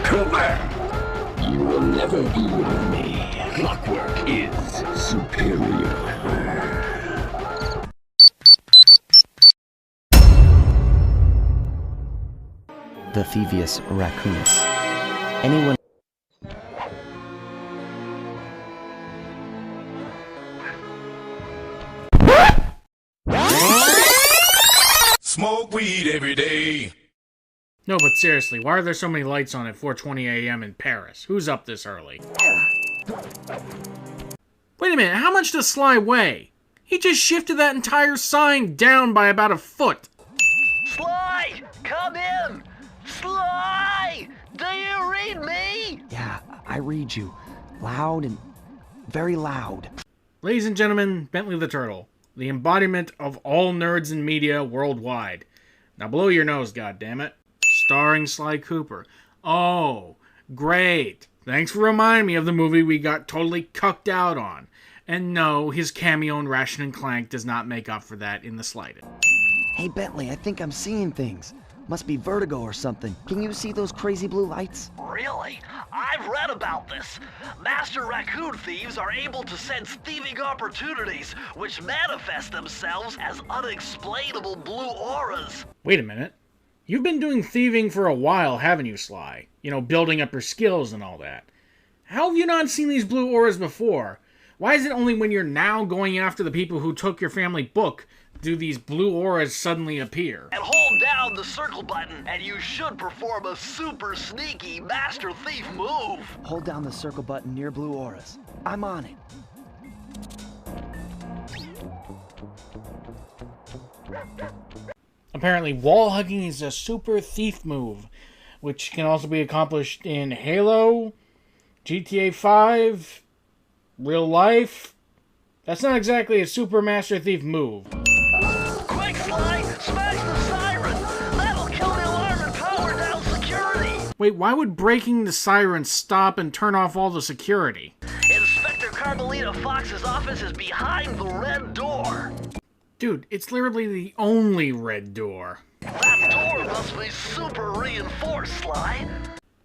Cooper! You will never be with me. Clockwork is superior. The Thevious Racoonous. Anyone Smoke weed every day. No, but seriously, why are there so many lights on at 4:20 a.m. in Paris? Who's up this early? Wait a minute, how much does Sly weigh? He just shifted that entire sign down by about a foot. Sly! Come in! Sly! Do you read me? Yeah, I read you. Loud and very loud. Ladies and gentlemen, Bentley the Turtle, the embodiment of all nerds in media worldwide. Now blow your nose, goddammit. Starring Sly Cooper. Oh, great. Thanks for reminding me of the movie we got totally cucked out on. And no, his cameo in Ratchet and Clank does not make up for that in the slightest. Hey Bentley, I think I'm seeing things. Must be vertigo or something. Can you see those crazy blue lights? Really? I've read about this. Master raccoon thieves are able to sense thieving opportunities, which manifest themselves as unexplainable blue auras. Wait a minute. You've been doing thieving for a while, haven't you, Sly? You know, building up your skills and all that. How have you not seen these blue auras before? Why is it only when you're now going after the people who took your family book do these blue auras suddenly appear? And hold down the circle button, and you should perform a super sneaky Master Thief move. Hold down the circle button near blue auras. I'm on it. Apparently, wall hugging is a super thief move, which can also be accomplished in Halo, GTA 5, real life. That's not exactly a super Master Thief move. Quick, Sly! Smash the siren! That'll kill the alarm and power down security! Wait, why would breaking the siren stop and turn off all the security? Inspector Carmelita Fox's office is behind the red door. Dude, it's literally the only red door. That door must be super reinforced, Sly.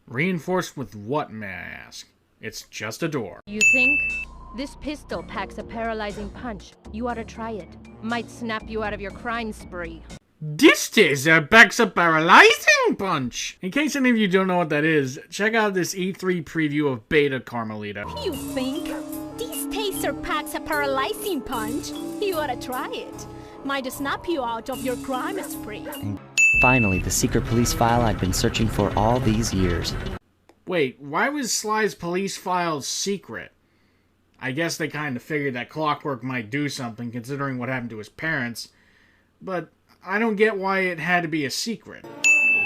Reinforced with what, may I ask? It's just a door. You think? This pistol packs a paralyzing punch. You ought to try it. Might snap you out of your crime spree. This taser packs a paralyzing punch! In case any of you don't know what that is, check out this E3 preview of Beta Carmelita. You think? This taser packs a paralyzing punch? You ought to try it. Might snap you out of your crime spree. And finally, the secret police file I'd been searching for all these years. Wait, why was Sly's police file secret? I guess they kind of figured that Clockwork might do something considering what happened to his parents, but I don't get why it had to be a secret.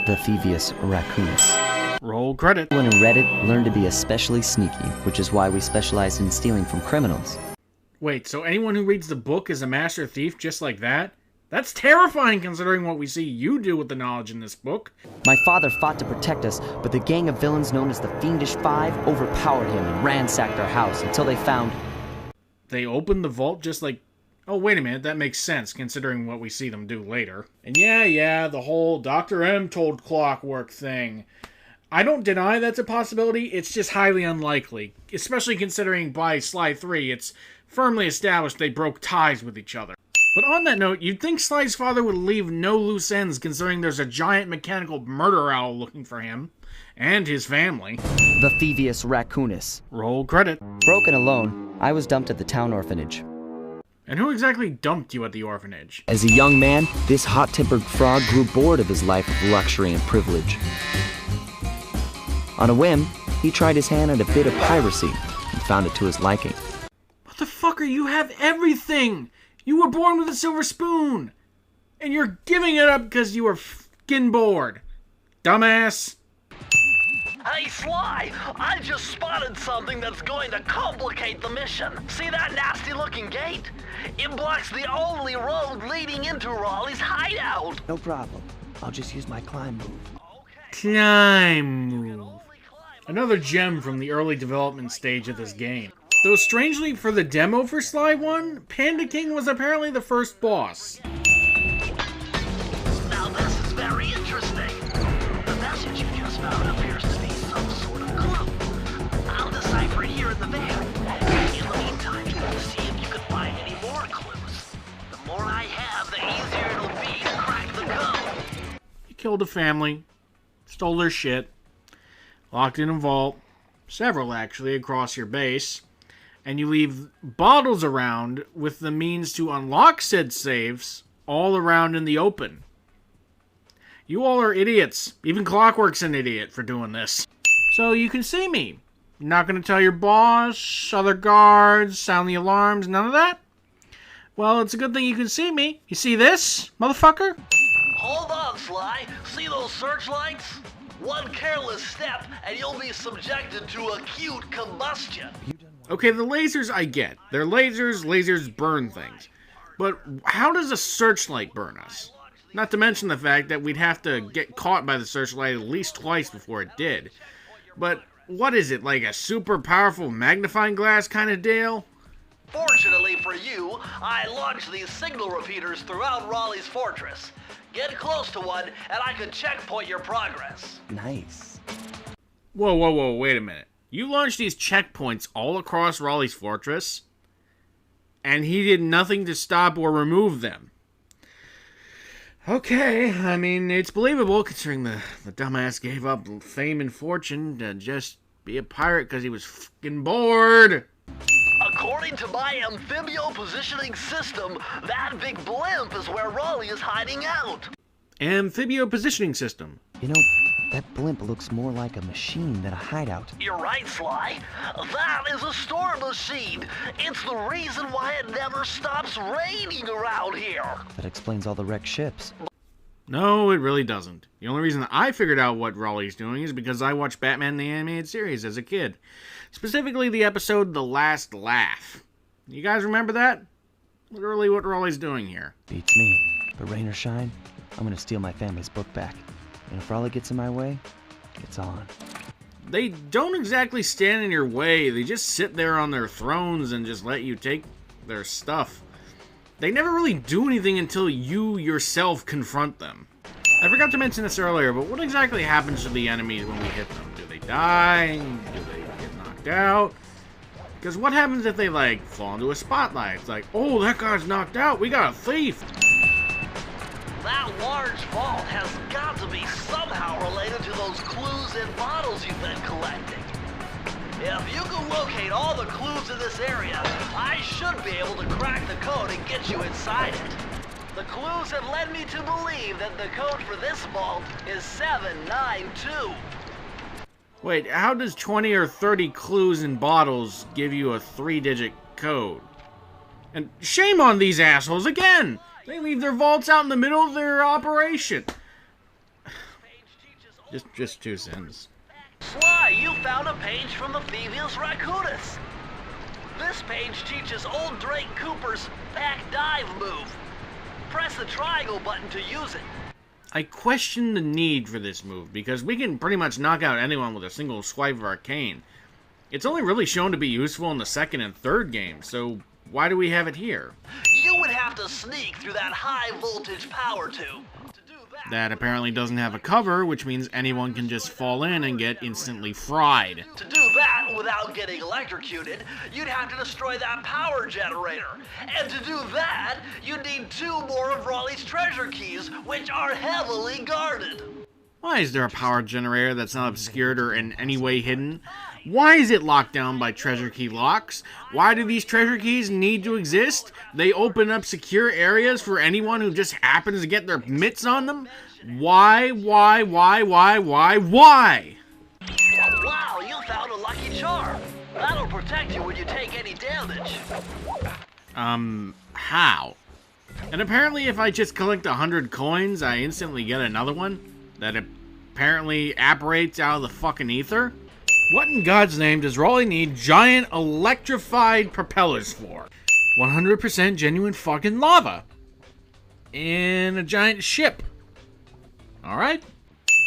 The Thevious Racoonous. Roll credit. Everyone who read it learned to be especially sneaky, which is why we specialize in stealing from criminals. Wait, so anyone who reads the book is a master thief just like that? That's terrifying considering what we see you do with the knowledge in this book. My father fought to protect us, but the gang of villains known as the Fiendish Five overpowered him and ransacked our house until they found... They opened the vault just like... Oh, wait a minute, that makes sense considering what we see them do later. And yeah, the whole Dr. M told Clockwork thing. I don't deny that's a possibility, it's just highly unlikely. Especially considering by Sly 3, it's firmly established they broke ties with each other. But on that note, you'd think Sly's father would leave no loose ends considering there's a giant mechanical murder owl looking for him. And his family. The Thevious Racoonous. Roll credit. Broken alone, I was dumped at the town orphanage. And who exactly dumped you at the orphanage? As a young man, this hot-tempered frog grew bored of his life of luxury and privilege. On a whim, he tried his hand at a bit of piracy and found it to his liking. Motherfucker, you have everything! You were born with a silver spoon! And you're giving it up because you were f***ing bored. Dumbass. Hey, Sly! I just spotted something that's going to complicate the mission. See that nasty-looking gate? It blocks the only road leading into Raleigh's hideout. No problem. I'll just use my climb move. Climb move. Another gem from the early development stage of this game. Though strangely for the demo for Sly 1, Panda King was apparently the first boss. Now this is very interesting. The message you just found appears to be some killed a family, stole their shit, locked in a vault, several actually, across your base, and you leave bottles around with the means to unlock said safes all around in the open. You all are idiots. Even Clockwork's an idiot for doing this. So you can see me. You're not going to tell your boss, other guards, sound the alarms, none of that? Well, it's a good thing you can see me. You see this, motherfucker? Hold on, Sly. See those searchlights? One careless step, and you'll be subjected to acute combustion. Okay, the lasers I get. They're lasers. Lasers burn things. But how does a searchlight burn us? Not to mention the fact that we'd have to get caught by the searchlight at least twice before it did. But what is it, like a super powerful magnifying glass kind of deal? Fortunately for you, I launched these signal repeaters throughout Raleigh's fortress. Get close to one, and I can checkpoint your progress. Nice. Whoa, wait a minute. You launched these checkpoints all across Raleigh's fortress, and he did nothing to stop or remove them. Okay, I mean, it's believable considering the dumbass gave up fame and fortune to just be a pirate because he was fucking bored. According to my amphibio positioning system, that big blimp is where Raleigh is hiding out. Amphibio positioning system. You know, that blimp looks more like a machine than a hideout. You're right, Sly. That is a storm machine. It's the reason why it never stops raining around here. That explains all the wrecked ships. No, it really doesn't. The only reason I figured out what Raleigh's doing is because I watched Batman the Animated Series as a kid. Specifically the episode The Last Laugh. You guys remember that? Literally what Raleigh's doing here. Beats me. But rain or shine, I'm gonna steal my family's book back. And if Raleigh gets in my way, it's on. They don't exactly stand in your way. They just sit there on their thrones and just let you take their stuff. They never really do anything until you yourself confront them. I forgot to mention this earlier, but what exactly happens to the enemies when we hit them? Do they die? Do they get knocked out? Because what happens if they, like, fall into a spotlight? It's like, oh, that guy's knocked out. We got a thief. That large vault has got to be somehow related to those clues and bottles you've been collecting. If you can locate all the clues in this area, I should be able to crack the code and get you inside it. The clues have led me to believe that the code for this vault is 792. Wait, how does 20 or 30 clues and bottles give you a 3-digit code? And shame on these assholes again! They leave their vaults out in the middle of their operation. Just 2 cents. Sly, you found a page from the Thevious Racoonous. This page teaches old Drake Cooper's back dive move. Press the triangle button to use it. I question the need for this move, because we can pretty much knock out anyone with a single swipe of Arcane. It's only really shown to be useful in the 2nd and 3rd games, so why do we have it here? You would have to sneak through that high voltage power tube. That apparently doesn't have a cover, which means anyone can just fall in and get instantly fried. To do that without getting electrocuted, you'd have to destroy that power generator. And to do that, you'd need 2 more of Raleigh's treasure keys, which are heavily guarded. Why is there a power generator that's not obscured or in any way hidden? Why is it locked down by treasure key locks? Why do these treasure keys need to exist? They open up secure areas for anyone who just happens to get their mitts on them? Why? Wow, you found a lucky charm. That'll protect you when you take any damage. How? And apparently if I just collect 100 coins, I instantly get another one? That apparently apparates out of the fucking ether? What in God's name does Raleigh need giant electrified propellers for? 100% genuine fucking lava. In a giant ship. Alright.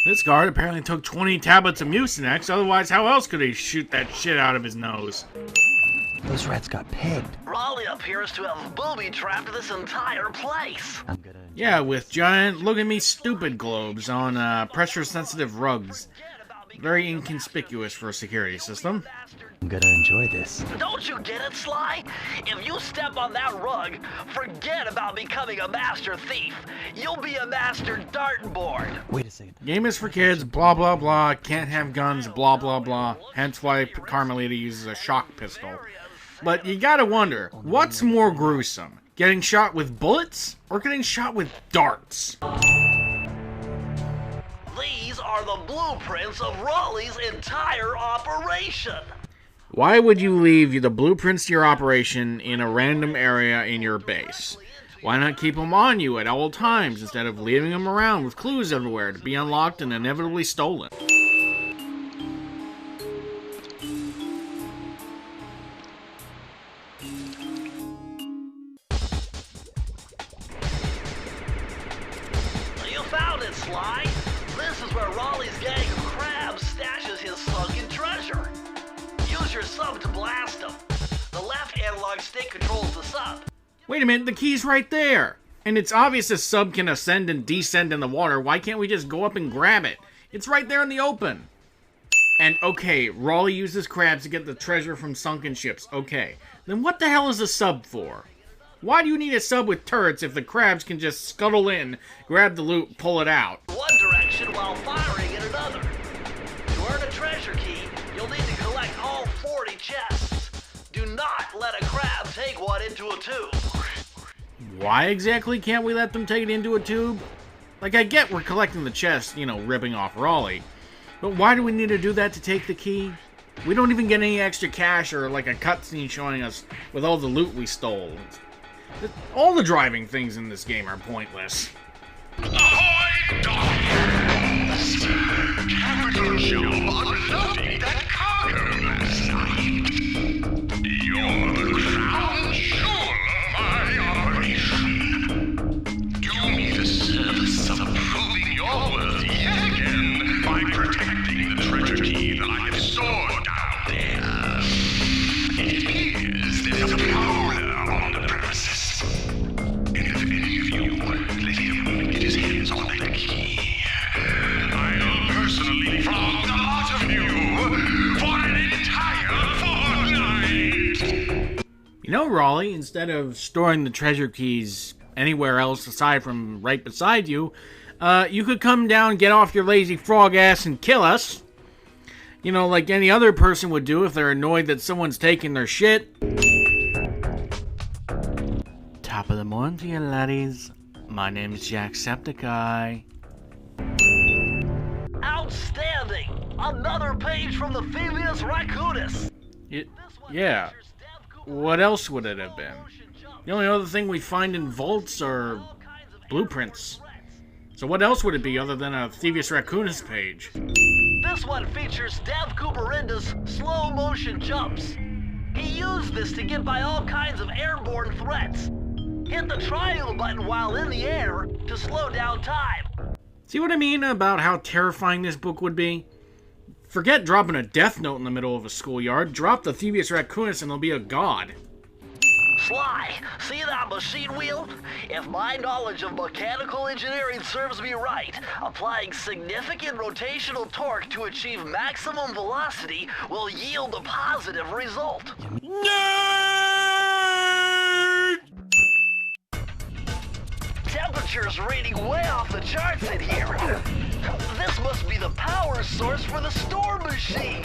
This guard apparently took 20 tablets of Mucinex, otherwise how else could he shoot that shit out of his nose? Those rats got pegged. Raleigh appears to have booby-trapped this entire place. Yeah, with giant look-at-me-stupid globes on pressure-sensitive rugs. Very inconspicuous for a security system. I'm gonna enjoy this. Don't you get it, Sly? If you step on that rug, forget about becoming a master thief. You'll be a master dartboard. Wait a second. Game is for kids, blah blah blah, can't have guns, blah blah blah. Hence why Carmelita uses a shock pistol. But you gotta wonder, what's more gruesome? Getting shot with bullets or getting shot with darts? These are the blueprints of Raleigh's entire operation. Why would you leave the blueprints to your operation in a random area in your base? Why not keep them on you at all times instead of leaving them around with clues everywhere to be unlocked and inevitably stolen? You found it, Sly. This is where Raleigh's gang of crabs stashes his sunken treasure. Use your sub to blast them. The left analog stick controls the sub. Wait a minute, the key's right there! And it's obvious a sub can ascend and descend in the water, why can't we just go up and grab it? It's right there in the open! And okay, Raleigh uses crabs to get the treasure from sunken ships, okay. Then what the hell is a sub for? Why do you need a sub with turrets if the crabs can just scuttle in, grab the loot, pull it out? One direction while firing in another. To earn a treasure key, you'll need to collect all 40 chests. Do not let a crab take one into a tube. Why exactly can't we let them take it into a tube? Like, I get we're collecting the chest, you know, ripping off Raleigh. But why do we need to do that to take the key? We don't even get any extra cash or like a cutscene showing us with all the loot we stole. All the driving things in this game are pointless. Ahoy, doctors! Capital ship unloading that cargo last night. You're the crown jewel of my operation. Do me the service of proving your worth yet again by protecting the treasure key that I've stored down there. It appears there's a prowler on the premises. And if any of you let him get his hands on that key, I'll personally flog the lot of you for an entire fortnight. You know, Raleigh, instead of storing the treasure keys anywhere else aside from right beside you, you could come down, get off your lazy frog ass, and kill us. You know, like any other person would do if they're annoyed that someone's taking their shit. Top of the morning to you, laddies. My name's Jacksepticeye. Outstanding! Another page from the Thevious Racoonous. Yeah. What else would it have been? The only other thing we find in vaults are blueprints. So what else would it be other than a Thevious Racoonous page? This one features Dev Cooperenda's slow motion jumps. He used this to get by all kinds of airborne threats. Hit the triangle button while in the air to slow down time. See what I mean about how terrifying this book would be? Forget dropping a death note in the middle of a schoolyard. Drop the Thevious Racoonous and they'll be a god. Sly, see that machine wheel? If my knowledge of mechanical engineering serves me right, applying significant rotational torque to achieve maximum velocity will yield a positive result. Nerd! Temperature's reading way off the charts in here. This must be the power source for the storm machine.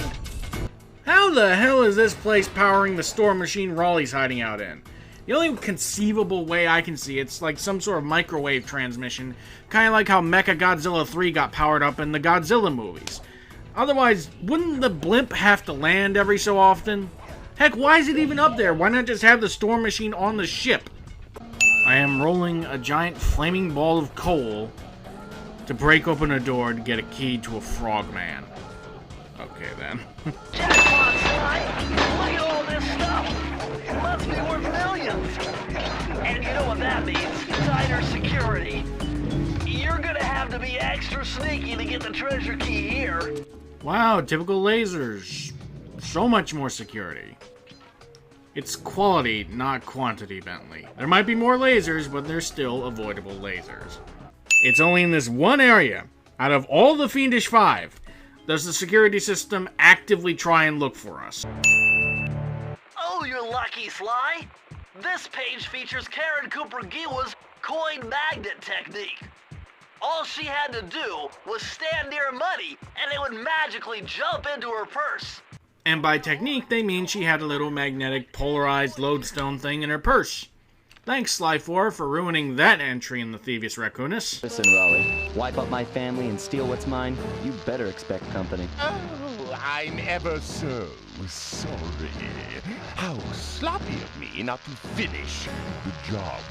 How the hell is this place powering the storm machine Raleigh's hiding out in? The only conceivable way I can see it's like some sort of microwave transmission, kind of like how Mechagodzilla 3 got powered up in the Godzilla movies. Otherwise, wouldn't the blimp have to land every so often? Heck, why is it even up there? Why not just have the storm machine on the ship? I am rolling a giant flaming ball of coal to break open a door to get a key to a frogman. Okay then. Jackpot, Sly! Look at all this stuff! It must be worth millions! And you know what that means? Tighter security. You're gonna have to be extra sneaky to get the treasure key here. Wow, typical lasers. So much more security. It's quality, not quantity, Bentley. There might be more lasers, but they're still avoidable lasers. It's only in this one area, out of all the Fiendish 5, Does the security system actively try and look for us? Oh, you're lucky, Sly. This page features Karen Cooper-Giwa's coin magnet technique. All she had to do was stand near money, and it would magically jump into her purse. And by technique, they mean she had a little magnetic polarized lodestone thing in her purse. Thanks, Sly 4, for ruining that entry in the Thevious Racoonous. Listen, Raleigh, wipe up my family and steal what's mine, you better expect company. Oh, I'm ever so sorry. How sloppy of me not to finish the job.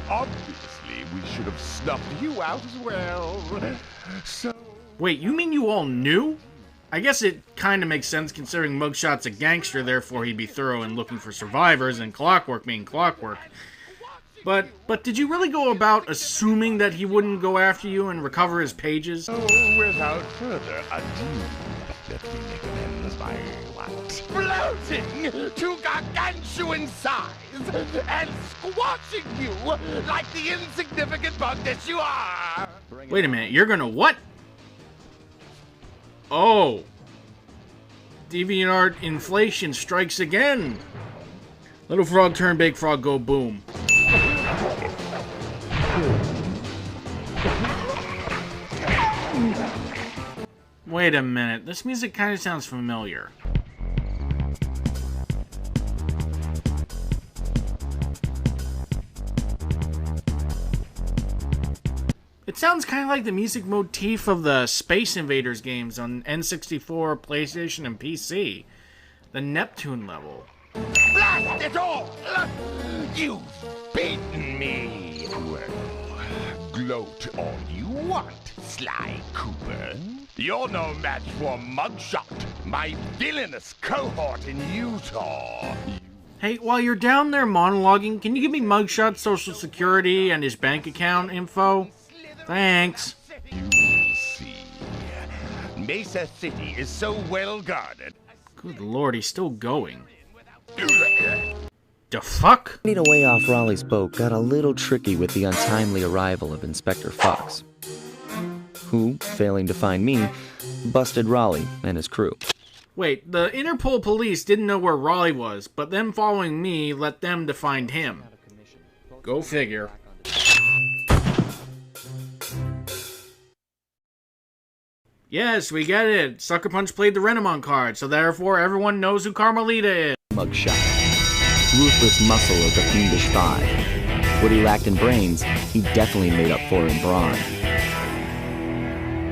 Obviously, we should have snuffed you out as well. So... Wait, you mean you all knew? I guess it kind of makes sense considering Mugshot's a gangster, therefore he'd be thorough in looking for survivors, and Clockwork being Clockwork. But did you really go about assuming that he wouldn't go after you and recover his pages? Oh, without further ado, let me make amends by what? Floating to gargantuan size and squashing you like the insignificant bug that you are! Wait a minute, you're gonna what? Oh. DeviantArt inflation strikes again. Little frog turn big frog go boom. Wait a minute, this music kind of sounds familiar. It sounds kind of like the music motif of the Space Invaders games on N64, PlayStation, and PC. The Neptune level. Blast it all! You've beaten me! Well, gloat all you want, Sly Cooper. You're no match for Mugshot, my villainous cohort in Utah. Hey, while you're down there monologuing, can you give me Mugshot's social security and his bank account info? Thanks. You will see. Mesa City is so well guarded. Good lord, he's still going. The fuck? Getting away off Raleigh's boat got a little tricky with the untimely arrival of Inspector Fox, who, failing to find me, busted Raleigh and his crew. Wait, the Interpol police didn't know where Raleigh was, but them following me let them to find him. Go figure. Yes, we get it. Sucker Punch played the Renamon card, so therefore everyone knows who Carmelita is. Mugshot. Ruthless muscle of the Fiendish Five. What he lacked in brains, he definitely made up for in brawn.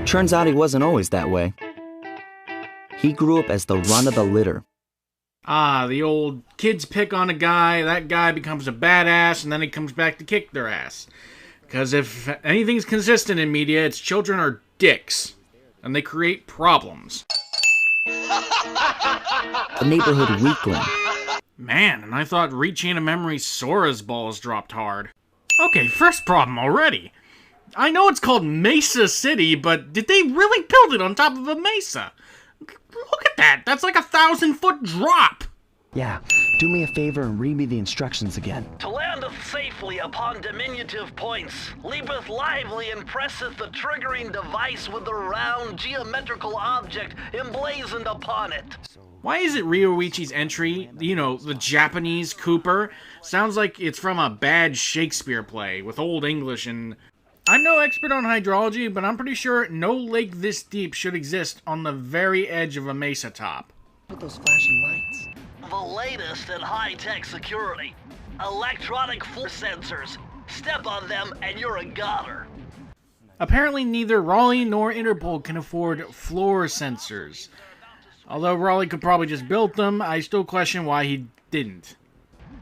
Turns out he wasn't always that way. He grew up as the run of the litter. Ah, the old kids pick on a guy, that guy becomes a badass, and then he comes back to kick their ass. Because if anything's consistent in media, it's children are dicks. And they create problems. A neighborhood weakling. Man, and I thought reaching a memory Sora's balls dropped hard. Okay, first problem already. I know it's called Mesa City, but did they really build it on top of a mesa? Look at that, that's like a 1,000-foot drop! Yeah, do me a favor and read me the instructions again. To landeth safely upon diminutive points, leapeth lively and presseth the triggering device with the round geometrical object emblazoned upon it. Why is it Ryoichi's entry, you know, the Japanese Cooper, sounds like it's from a bad Shakespeare play with Old English and... I'm no expert on hydrology, but I'm pretty sure no lake this deep should exist on the very edge of a mesa top. Look at those flashing lights. The latest in high-tech security. Electronic floor sensors. Step on them and you're a goner. Apparently neither Raleigh nor Interpol can afford floor sensors. Although Raleigh could probably just build them, I still question why he didn't.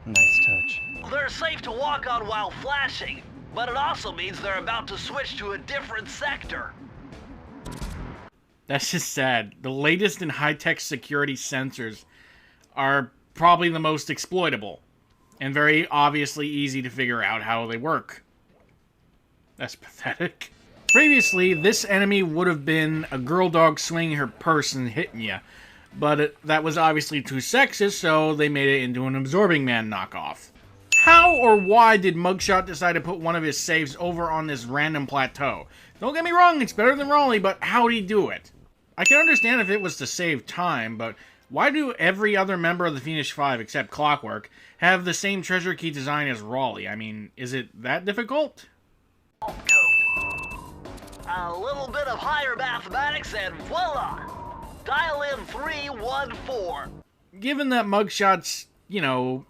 Nice touch. They're safe to walk on while flashing, but it also means they're about to switch to a different sector. That's just sad. The latest in high-tech security sensors are probably the most exploitable, and very obviously easy to figure out how they work. That's pathetic. Previously, this enemy would have been a girl dog swinging her purse and hitting you, but that was obviously too sexist, so they made it into an Absorbing Man knockoff. How or why did Mugshot decide to put one of his saves over on this random plateau? Don't get me wrong, it's better than Raleigh, but how'd he do it? I can understand if it was to save time, but why do every other member of the Fiendish Five, except Clockwork, have the same treasure key design as Raleigh? I mean, is it that difficult? A little bit of higher mathematics and voila! Dial in 314. Given that Mugshot's,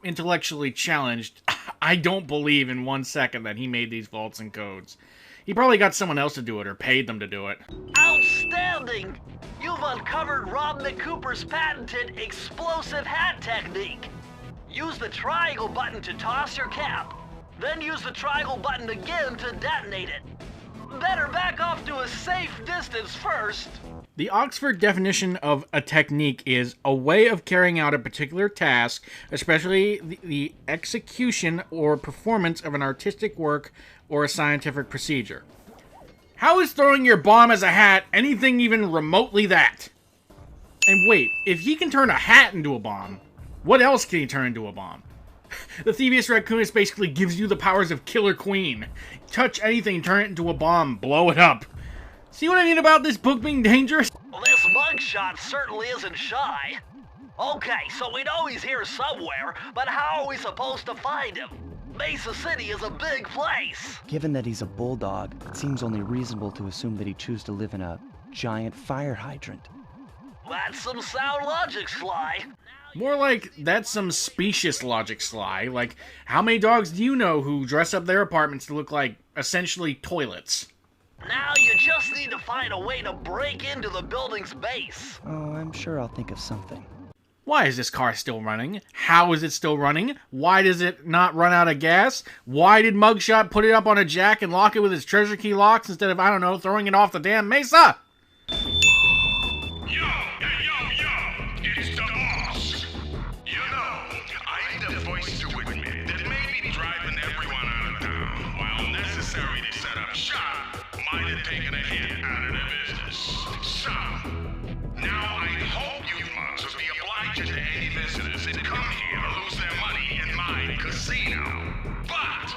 intellectually challenged, I don't believe in 1 second that he made these vaults and codes. He probably got someone else to do it or paid them to do it. Outstanding! You've uncovered Rob McCooper's patented explosive hat technique. Use the triangle button to toss your cap. Then use the triangle button again to detonate it. Better back off to a safe distance first. The Oxford definition of a technique is a way of carrying out a particular task, especially the execution or performance of an artistic work or a scientific procedure. How is throwing your bomb as a hat anything even remotely that? And wait, if he can turn a hat into a bomb, what else can he turn into a bomb? The Thevious Racoonous basically gives you the powers of Killer Queen. Touch anything, turn it into a bomb, blow it up. See what I mean about this book being dangerous? Well, this mugshot certainly isn't shy. Okay, so we know he's here somewhere, but how are we supposed to find him? Mesa City is a big place. Given that he's a bulldog, it seems only reasonable to assume that he'd choose to live in a giant fire hydrant. That's some sound logic, Sly. More like, that's some specious logic, Sly. Like, how many dogs do you know who dress up their apartments to look like, essentially, toilets? Now you just need to find a way to break into the building's base. Oh, I'm sure I'll think of something. Why is this car still running? How is it still running? Why does it not run out of gas? Why did Mugshot put it up on a jack and lock it with his treasure key locks instead of, I don't know, throwing it off the damn mesa? It's the boss. I'm the voice to admit that maybe driving everyone out of town, while necessary to set up shop, might have taken a hit out of the business. So, now I hope you mugs will be obliging to any visitors that come here to lose their money in my casino. But,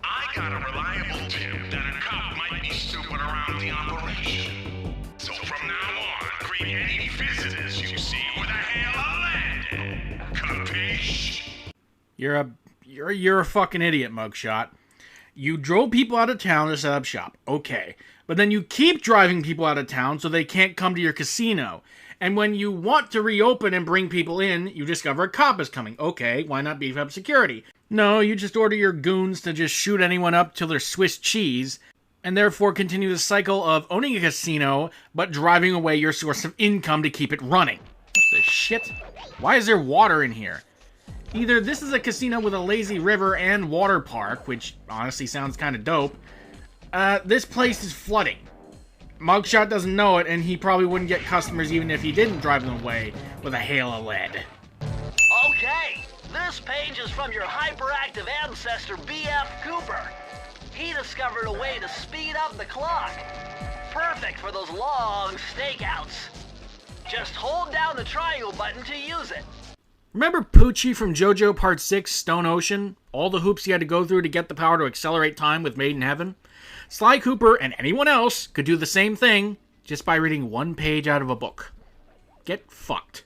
I got a reliable tip that a cop might be snooping around the operation. So from now on, greet any visitors you see with a hail of lead. Capiche? You're a fucking idiot, Mugshot. You drove people out of town to set up shop, okay. But then you keep driving people out of town so they can't come to your casino. And when you want to reopen and bring people in, you discover a cop is coming. Okay, why not beef up security? No, you just order your goons to just shoot anyone up till they're Swiss cheese, and therefore continue the cycle of owning a casino, but driving away your source of income to keep it running. What the shit? Why is there water in here? Either this is a casino with a lazy river and water park, which honestly sounds kind of dope. This place is flooding. Mugshot doesn't know it, and he probably wouldn't get customers even if he didn't drive them away with a hail of lead. Okay, this page is from your hyperactive ancestor, B.F. Cooper. He discovered a way to speed up the clock. Perfect for those long stakeouts. Just hold down the triangle button to use it. Remember Poochie from JoJo Part 6, Stone Ocean? All the hoops he had to go through to get the power to accelerate time with Made in Heaven? Sly Cooper and anyone else could do the same thing just by reading one page out of a book. Get fucked.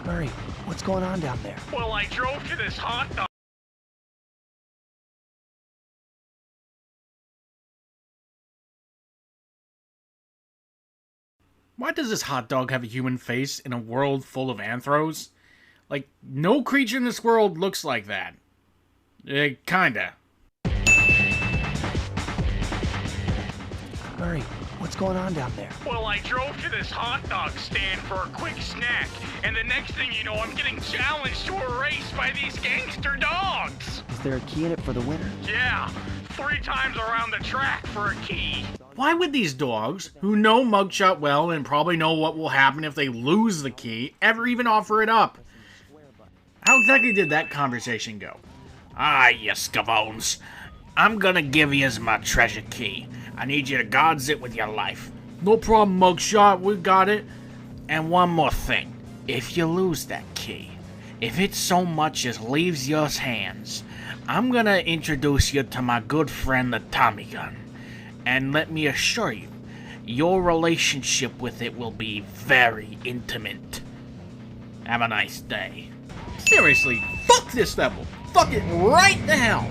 Murray, what's going on down there? Well, I drove to this hot dog. Why does this hot dog have a human face in a world full of anthros? Like, no creature in this world looks like that. Kinda. Murray, what's going on down there? Well, I drove to this hot dog stand for a quick snack, and the next thing you know, I'm getting challenged to a race by these gangster dogs. Is there a key in it for the winner? Yeah, 3 times around the track for a key. Why would these dogs, who know Mugshot well and probably know what will happen if they lose the key, ever even offer it up? How exactly did that conversation go? Ah, you scavones. I'm gonna give yous my treasure key. I need you to guard it with your life. No problem, Mugshot, we got it. And one more thing. If you lose that key, if it so much as leaves your hands, I'm gonna introduce you to my good friend the Tommy Gun. And let me assure you, your relationship with it will be very intimate. Have a nice day. Seriously, fuck this level. Fuck it right the hell.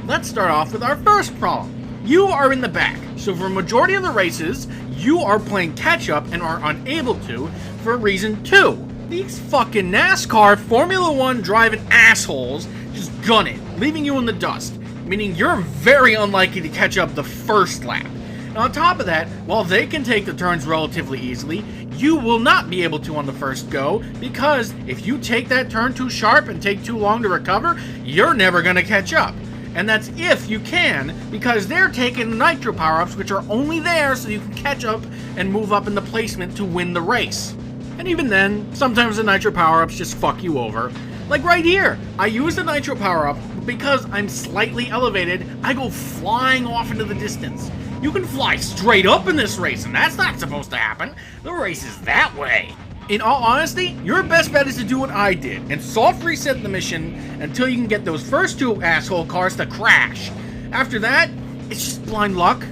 Let's start off with our first problem. You are in the back, so for a majority of the races, you are playing catch-up and are unable to for reason 2. These fucking NASCAR Formula 1 driving assholes just gun it, leaving you in the dust, meaning you're very unlikely to catch up the first lap. And on top of that, while they can take the turns relatively easily, you will not be able to on the first go, because if you take that turn too sharp and take too long to recover, you're never going to catch up. And that's if you can, because they're taking the nitro power-ups, which are only there so you can catch up and move up in the placement to win the race. And even then, sometimes the nitro power-ups just fuck you over. Like right here, I use the nitro power-up, but because I'm slightly elevated, I go flying off into the distance. You can fly straight up in this race, and that's not supposed to happen. The race is that way. In all honesty, your best bet is to do what I did, and soft reset the mission until you can get those first 2 asshole cars to crash. After that, it's just blind luck.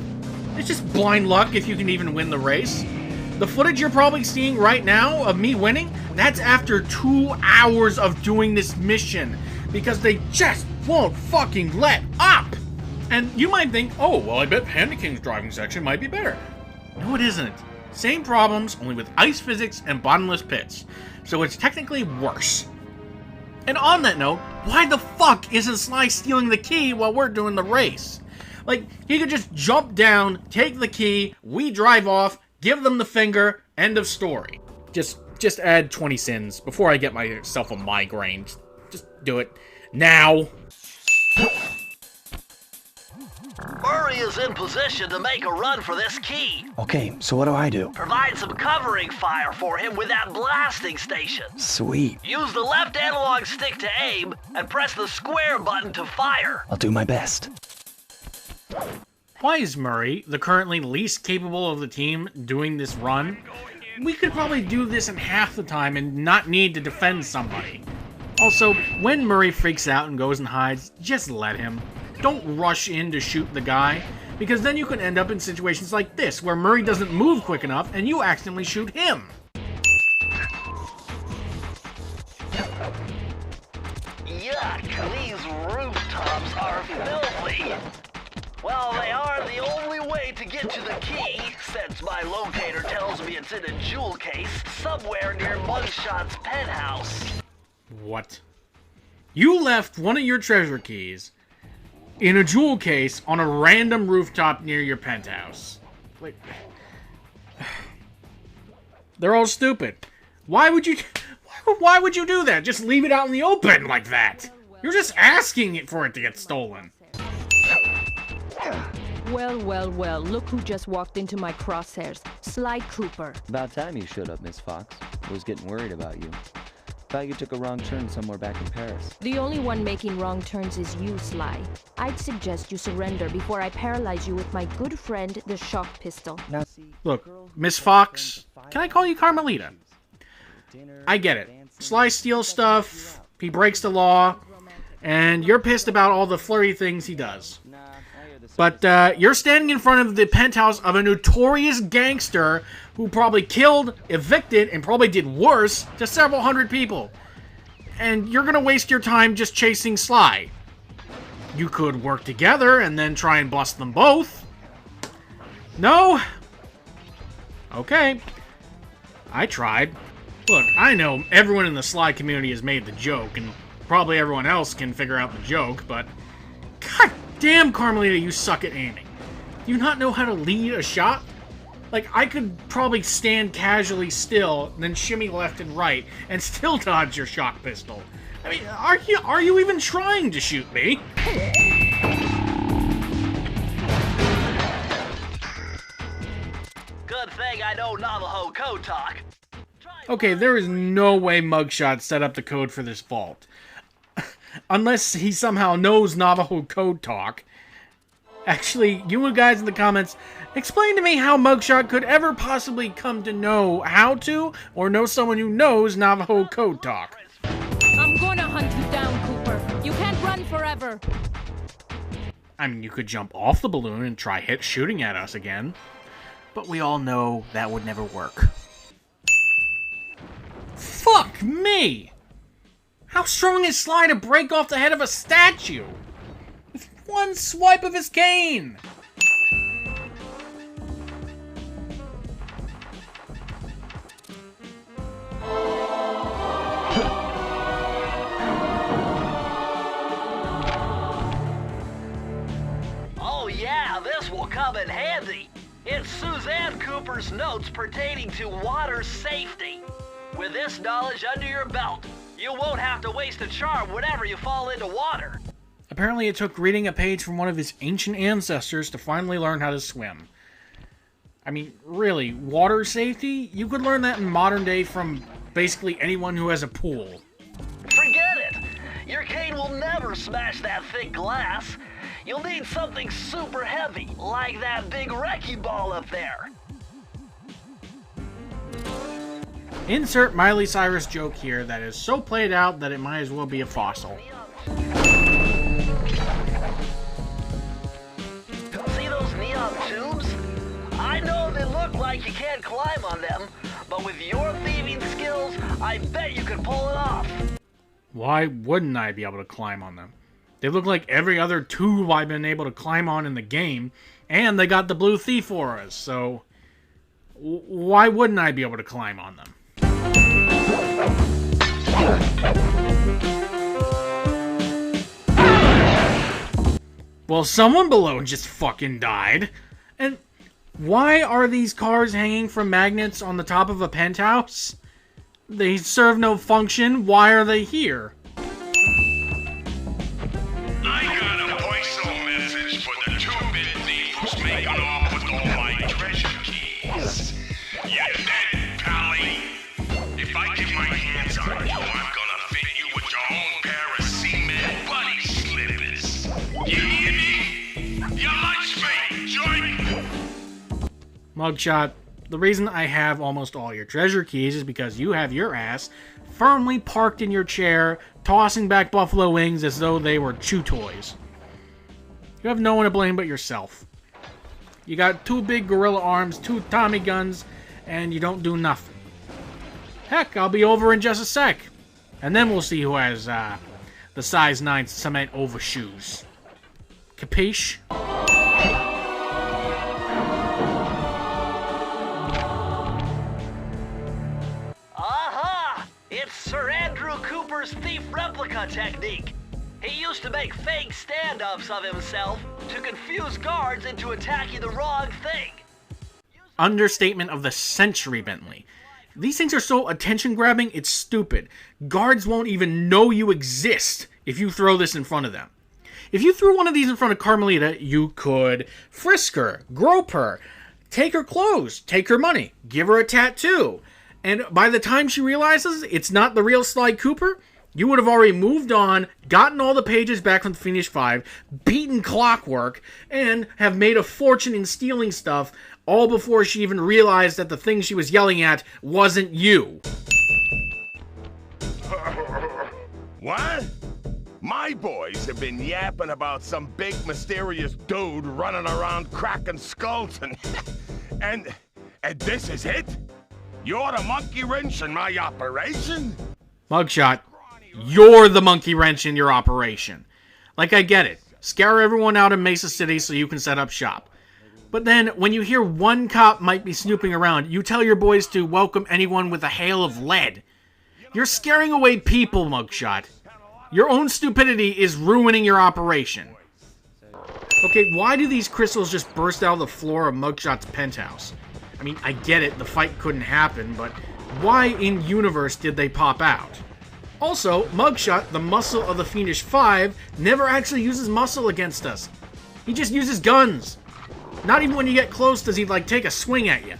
It's just blind luck if you can even win the race. The footage you're probably seeing right now of me winning, that's after 2 hours of doing this mission, because they just won't fucking let up. And you might think, oh, well, I bet Panda King's driving section might be better. No, it isn't. Same problems, only with ice physics and bottomless pits. So it's technically worse. And on that note, why the fuck isn't Sly stealing the key while we're doing the race? Like, he could just jump down, take the key, we drive off, give them the finger, end of story. Just add 20 sins before I get myself a migraine. Just do it. Now. Murray is in position to make a run for this key. Okay, so what do I do? Provide some covering fire for him with that blasting station. Sweet. Use the left analog stick to aim, and press the square button to fire. I'll do my best. Why is Murray, the currently least capable of the team, doing this run? We could probably do this in half the time and not need to defend somebody. Also, when Murray freaks out and goes and hides, just let him. Don't rush in to shoot the guy, because then you can end up in situations like this, where Murray doesn't move quick enough and you accidentally shoot him. Yuck, these rooftops are filthy. Well, they are the only way to get to the key, since my locator tells me it's in a jewel case somewhere near Mugshot's penthouse. What? You left one of your treasure keys in a jewel case on a random rooftop near your penthouse. Like, they're all stupid. Why would you do that? Just leave it out in the open like that. You're just asking for it to get stolen. Well, well, well, look who just walked into my crosshairs. Sly Cooper. About time you showed up, Miss Fox. I was getting worried about you. Thought you took a wrong turn somewhere back in Paris. The only one making wrong turns is you, Sly. I'd suggest you surrender before I paralyze you with my good friend, the shock pistol. Now, Look, Miss Fox, can I call you Carmelita? I get it. Sly steals stuff, he breaks the law, and you're pissed about all the flirty things he does. But you're standing in front of the penthouse of a notorious gangster who probably killed, evicted, and probably did worse to several hundred people. And you're gonna waste your time just chasing Sly. You could work together and then try and bust them both. No? Okay. I tried. Look, I know everyone in the Sly community has made the joke, and probably everyone else can figure out the joke, but God damn, Carmelita, you suck at aiming. Do you not know how to lead a shot? Like, I could probably stand casually still, then shimmy left and right, and still dodge your shock pistol. I mean, are you even trying to shoot me? Good thing I know Navajo code talk. Okay, there is no way Mugshot set up the code for this vault. Unless he somehow knows Navajo code talk. Actually, you guys in the comments, explain to me how Mugshot could ever possibly come to know how to, or know someone who knows Navajo code talk. I'm gonna hunt you down, Cooper. You can't run forever. I mean, you could jump off the balloon and try shooting at us again. But we all know that would never work. Fuck me! How strong is Sly to break off the head of a statue? With one swipe of his cane! Oh yeah, this will come in handy. It's Suzanne Cooper's notes pertaining to water safety. With this knowledge under your belt, you won't have to waste a charm whenever you fall into water. Apparently it took reading a page from one of his ancient ancestors to finally learn how to swim. I mean, really, water safety? You could learn that in modern day from basically anyone who has a pool. Forget it! Your cane will never smash that thick glass. You'll need something super heavy, like that big wrecking ball up there. Insert Miley Cyrus joke here that is so played out that it might as well be a fossil. See those neon tubes? I know they look like you can't climb on them, but with your thieving skills, I bet you could pull it off. Why wouldn't I be able to climb on them? They look like every other tube I've been able to climb on in the game, and they got the blue thief auras, so why wouldn't I be able to climb on them? Well, someone below just fucking died. And why are these cars hanging from magnets on the top of a penthouse? They serve no function. Why are they here? I got a voice-over message for the two-bit thief who's making off with all my treasure keys. You dead, Pally. If I get my hands on you, I'm gonna fit you with your own pair of cement bunny slippers. You hear me? You lunch me, join. Mugshot, the reason I have almost all your treasure keys is because you have your ass firmly parked in your chair, tossing back buffalo wings as though they were chew toys. You have no one to blame but yourself. You got 2 big gorilla arms, 2 Tommy guns, and you don't do nothing. Heck, I'll be over in just a sec. And then we'll see who has the size 9 cement overshoes. Capiche? Aha! It's Sir Andrew Cooper's thief replica technique. He used to make fake stand-ups of himself to confuse guards into attacking the wrong thing. Understatement of the century, Bentley. These things are so attention-grabbing, it's stupid. Guards won't even know you exist if you throw this in front of them. If you threw one of these in front of Carmelita, you could frisk her, grope her, take her clothes, take her money, give her a tattoo. And by the time she realizes it's not the real Sly Cooper, you would have already moved on, gotten all the pages back from the Fiendish 5, beaten Clockwork, and have made a fortune in stealing stuff, all before she even realized that the thing she was yelling at wasn't you. What? My boys have been yapping about some big mysterious dude running around cracking skulls and this is it? You're the monkey wrench in my operation? Mugshot, you're the monkey wrench in your operation. Like, I get it. Scare everyone out in Mesa City so you can set up shop. But then, when you hear one cop might be snooping around, you tell your boys to welcome anyone with a hail of lead. You're scaring away people, Mugshot. Your own stupidity is ruining your operation. Okay, why do these crystals just burst out of the floor of Mugshot's penthouse? I mean, I get it, the fight couldn't happen, but why in universe did they pop out? Also, Mugshot, the muscle of the Fiendish 5, never actually uses muscle against us. He just uses guns. Not even when you get close does he, like, take a swing at you.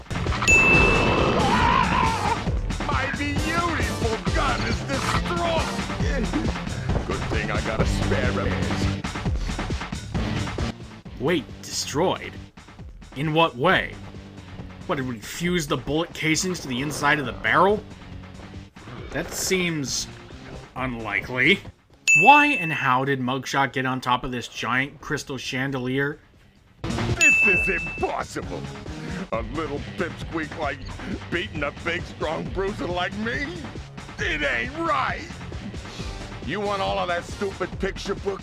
My beautiful gun is destroyed! Good thing I got a spare of it. Wait, destroyed? In what way? What, did we fuse the bullet casings to the inside of the barrel? That seems unlikely. Why and how did Mugshot get on top of this giant crystal chandelier? This is impossible. A little pipsqueak like beating a big, strong bruiser like me? It ain't right. You want all of that stupid picture book?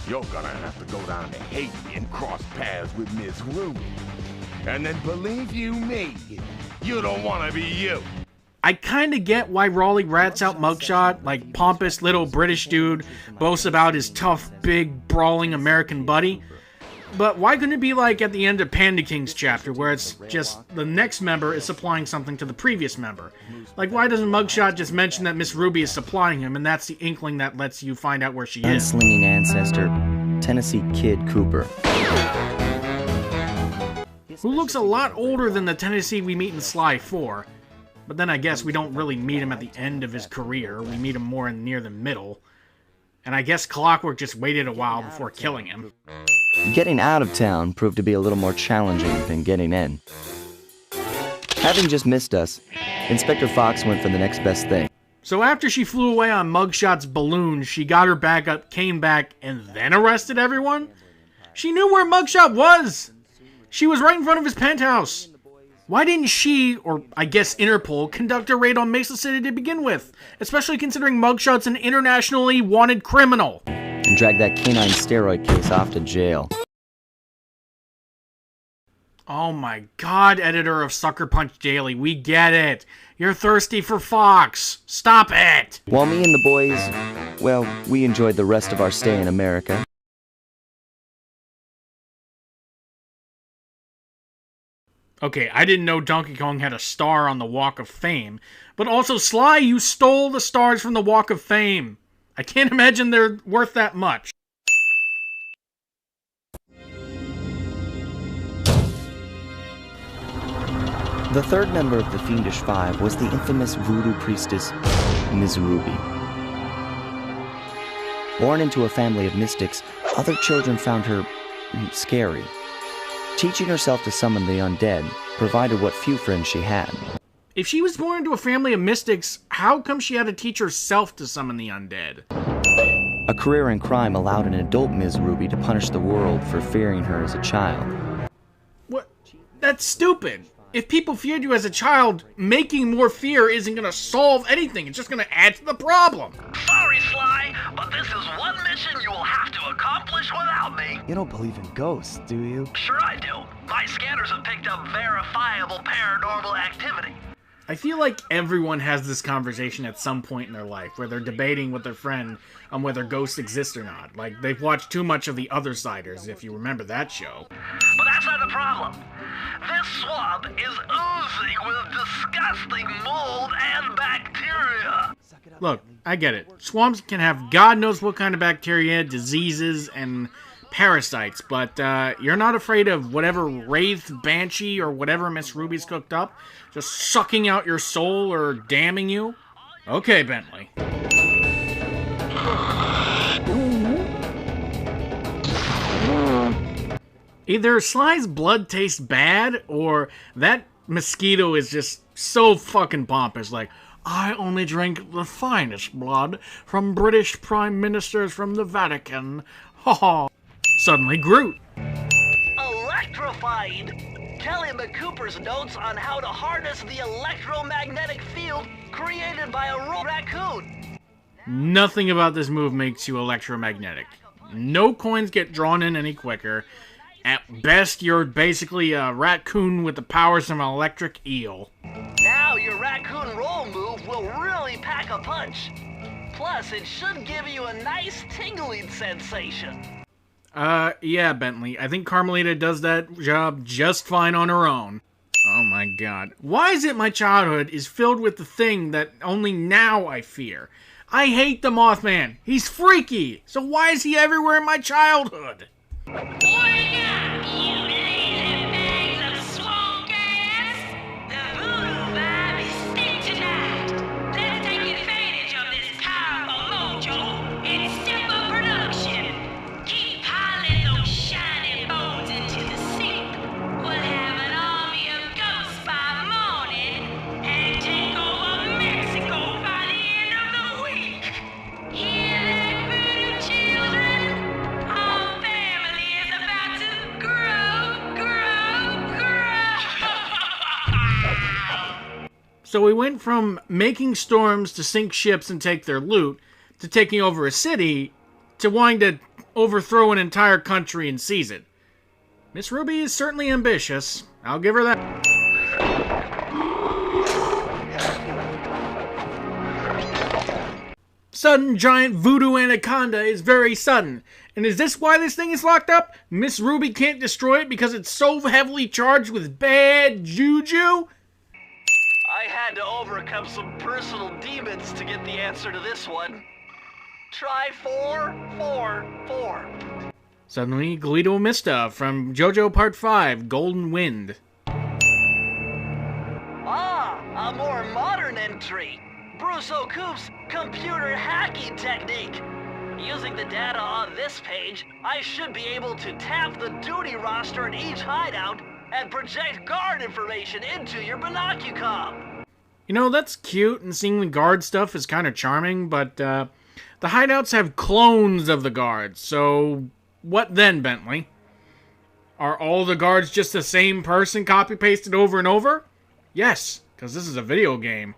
You're gonna have to go down to Haiti and cross paths with Miss Ruby. And then believe you me, you don't want to be you. I kinda get why Raleigh rats out Mugshot, like pompous little British dude boasts about his tough, big, brawling American buddy. But why couldn't it be like at the end of Panda King's chapter, where it's just the next member is supplying something to the previous member? Like, why doesn't Mugshot just mention that Miss Ruby is supplying him, and that's the inkling that lets you find out where she is? Unslinging ancestor, Tennessee Kid Cooper. Who looks a lot older than the Tennessee we meet in Sly 4. But then I guess we don't really meet him at the end of his career, we meet him more near the middle. And I guess Clockwork just waited a while before killing him. Getting out of town proved to be a little more challenging than getting in. Having just missed us, Inspector Fox went for the next best thing. So after she flew away on Mugshot's balloon, she got her back up, came back, and then arrested everyone? She knew where Mugshot was! She was right in front of his penthouse! Why didn't she, or I guess Interpol, conduct a raid on Mesa City to begin with? Especially considering Mugshot's an internationally wanted criminal. And drag that canine steroid case off to jail. Oh my god, editor of Sucker Punch Daily, we get it. You're thirsty for Fox. Stop it! While me and the boys, well, we enjoyed the rest of our stay in America. Okay, I didn't know Donkey Kong had a star on the Walk of Fame, but also, Sly, you stole the stars from the Walk of Fame. I can't imagine they're worth that much. The third member of the Fiendish Five was the infamous Voodoo Priestess, Ms. Ruby. Born into a family of mystics, other children found her scary. Teaching herself to summon the undead provided what few friends she had. If she was born into a family of mystics, how come she had to teach herself to summon the undead? A career in crime allowed an adult Ms. Ruby to punish the world for fearing her as a child. What? That's stupid. If people feared you as a child, making more fear isn't gonna solve anything. It's just gonna add to the problem. Sorry, Sly, but this is one mission you will have to accomplish without me. You don't believe in ghosts, do you? Sure I do. My scanners have picked up verifiable paranormal activity. I feel like everyone has this conversation at some point in their life where they're debating with their friend on whether ghosts exist or not. Like, they've watched too much of The Othersiders, if you remember that show. But that's not the problem. This swamp is oozing with disgusting mold and bacteria. Look, I get it. Swamps can have God knows what kind of bacteria, diseases, and parasites, but you're not afraid of whatever Wraith, Banshee, or whatever Miss Ruby's cooked up just sucking out your soul or damning you? Okay, Bentley. Either Sly's blood tastes bad, or that mosquito is just so fucking pompous, like, I only drink the finest blood from British Prime Ministers from the Vatican. Ha ha. Suddenly Groot. Electrified! Kelly McCooper's notes on how to harness the electromagnetic field created by a raccoon. Nothing about this move makes you electromagnetic. No coins get drawn in any quicker. At best, you're basically a raccoon with the powers of an electric eel. Now your raccoon roll move will really pack a punch. Plus, it should give you a nice tingling sensation. Yeah, Bentley. I think Carmelita does that job just fine on her own. Oh my god. Why is it my childhood is filled with the thing that only now I fear? I hate the Mothman. He's freaky. So why is he everywhere in my childhood? Wake up, you lazy bags of swamp gas! The voodoo vibe is thick tonight. Let's take advantage of this powerful mojo and step up production. Keep piling those shiny bones into the sink. We'll have an army of ghosts by morning and take over Mexico by the end of the week. Hear that? So we went from making storms to sink ships and take their loot, to taking over a city, to wanting to overthrow an entire country and seize it. Miss Ruby is certainly ambitious. I'll give her that. Sudden giant voodoo anaconda is very sudden. And is this why this thing is locked up? Miss Ruby can't destroy it because it's so heavily charged with bad juju? I had to overcome some personal demons to get the answer to this one. Try 4, 4, 4. Suddenly, Guido Mista from JoJo Part 5, Golden Wind. Ah, a more modern entry. Bruce O'Coop's computer hacking technique. Using the data on this page, I should be able to tap the duty roster in each hideout and project guard information into your binocucom. You know, that's cute, and seeing the guard stuff is kind of charming, but the hideouts have clones of the guards, so what then, Bentley? Are all the guards just the same person copy-pasted over and over? Yes, because this is a video game.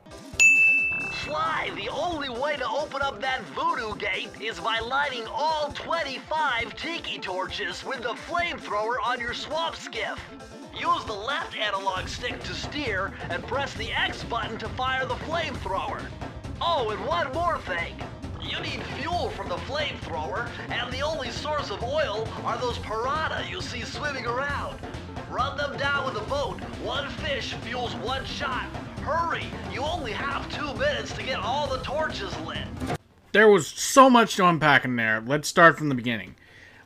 Sly, the only way to open up that voodoo gate is by lighting all 25 tiki torches with the flamethrower on your swamp skiff. Use the left analog stick to steer and press the X button to fire the flamethrower. Oh, and one more thing. You need fuel from the flamethrower, and the only source of oil are those piranha you see swimming around. Run them down with a boat. One fish fuels one shot. Hurry! You only have 2 minutes to get all the torches lit. There was so much to unpack in there. Let's start from the beginning.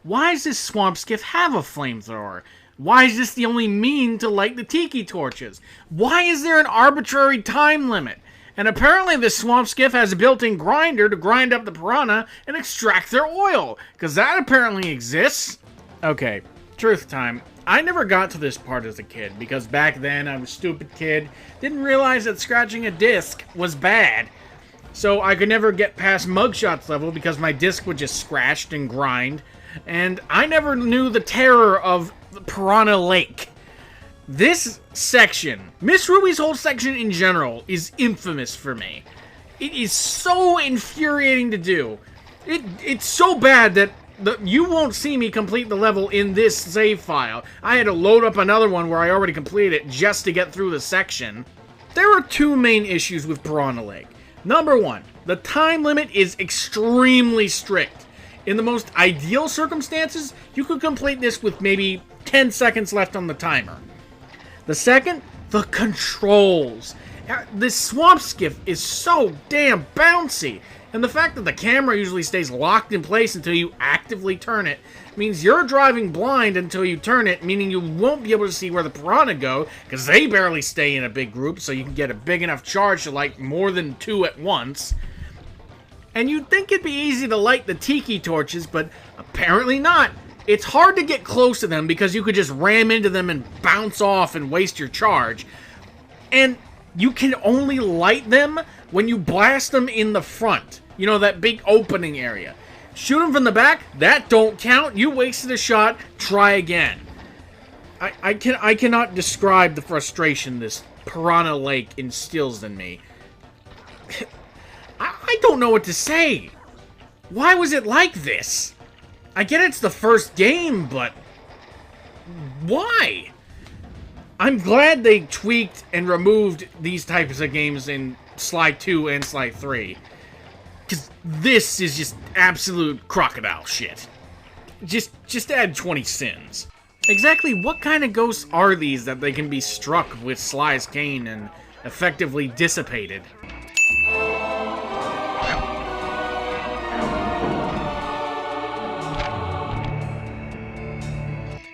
Why does this swamp skiff have a flamethrower? Why is this the only mean to light the tiki torches? Why is there an arbitrary time limit? And apparently this swamp skiff has a built-in grinder to grind up the piranha and extract their oil, because that apparently exists. Okay, truth time. I never got to this part as a kid, because back then I was a stupid kid, didn't realize that scratching a disc was bad. So I could never get past Mugshot's level because my disc would just scratch and grind, and I never knew the terror of the Piranha Lake. This section, Miss Ruby's whole section in general, is infamous for me. It is so infuriating to do. It's so bad that you won't see me complete the level in this save file. I had to load up another one where I already completed it just to get through the section. There are 2 main issues with Piranha Lake. Number 1, the time limit is extremely strict. In the most ideal circumstances, you could complete this with maybe 10 seconds left on the timer. The second, the controls. This swamp skiff is so damn bouncy. And the fact that the camera usually stays locked in place until you actively turn it means you're driving blind until you turn it, meaning you won't be able to see where the piranha go, because they barely stay in a big group, so you can get a big enough charge to light more than 2 at once. And you'd think it'd be easy to light the tiki torches, but apparently not. It's hard to get close to them because you could just ram into them and bounce off and waste your charge. And you can only light them when you blast them in the front. You know, that big opening area. Shoot them from the back, that don't count. You wasted a shot, try again. I cannot describe the frustration this Piranha Lake instills in me. I don't know what to say. Why was it like this? I get it's the first game, but why? I'm glad they tweaked and removed these types of games in Sly 2 and Sly 3. Because this is just absolute crocodile shit. Just add 20 sins. Exactly what kind of ghosts are these that they can be struck with Sly's cane and effectively dissipated?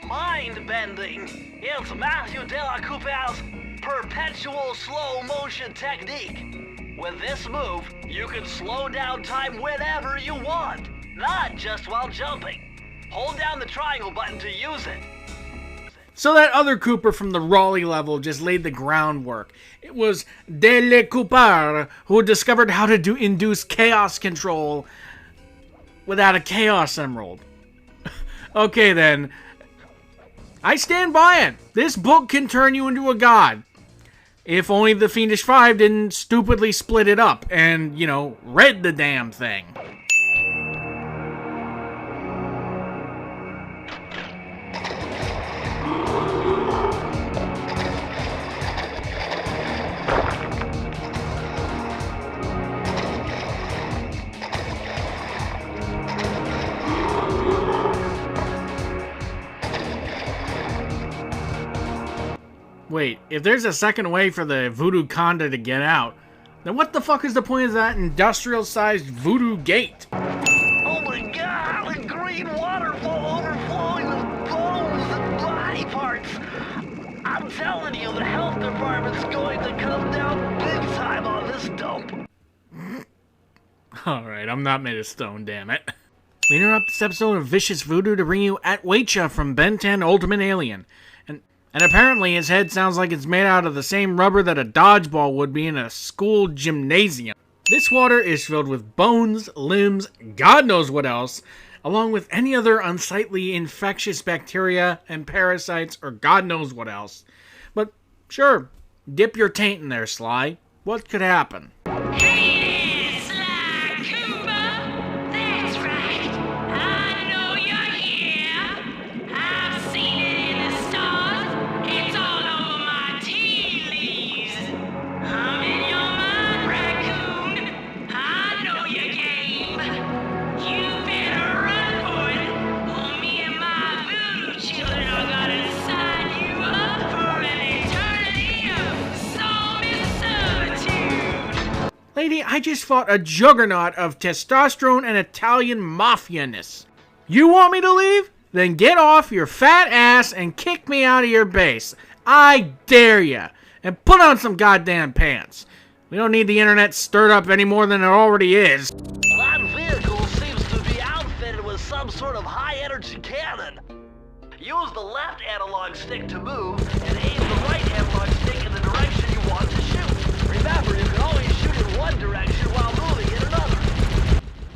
Mind-bending. It's Matthew De La Coupe's perpetual slow-motion technique. With this move, you can slow down time whenever you want, not just while jumping. Hold down the triangle button to use it. So that other Cooper from the Raleigh level just laid the groundwork. It was De La Cooper who discovered how to induce chaos control without a Chaos Emerald. Okay then. I stand by it. This book can turn you into a god. If only the Fiendish Five didn't stupidly split it up and, you know, read the damn thing. Wait, if there's a second way for the Voodoo Conda to get out, then what the fuck is the point of that industrial-sized voodoo gate? Oh my god, the green waterfall overflowing with bones and body parts. I'm telling you, the health department's going to come down big time on this dope. Alright, I'm not made of stone, damn it. We interrupt this episode of Vicious Voodoo to bring you At Weicha from Ben 10 Ultimate Alien. And apparently his head sounds like it's made out of the same rubber that a dodgeball would be in a school gymnasium. This water is filled with bones, limbs, God knows what else, along with any other unsightly infectious bacteria and parasites or God knows what else. But sure, dip your taint in there, Sly. What could happen? Hey there, Sly Cooper! That's right. I know you're here. I've seen it in the stars. It's all over my tea leaves. I'm in your mind, Racoon. I know your game. You better run for it, or me and my voodoo children are gonna sign you up for an eternity of soul servitude. Lady, I just fought a juggernaut of testosterone and Italian mafia-ness. You want me to leave? Then get off your fat ass and kick me out of your base. I dare ya. And put on some goddamn pants. We don't need the internet stirred up any more than it already is. That vehicle seems to be outfitted with some sort of high-energy cannon. Use the left analog stick to move, and aim the right analog stick in the direction you want to shoot. Remember, you can always shoot in one direction while moving in another.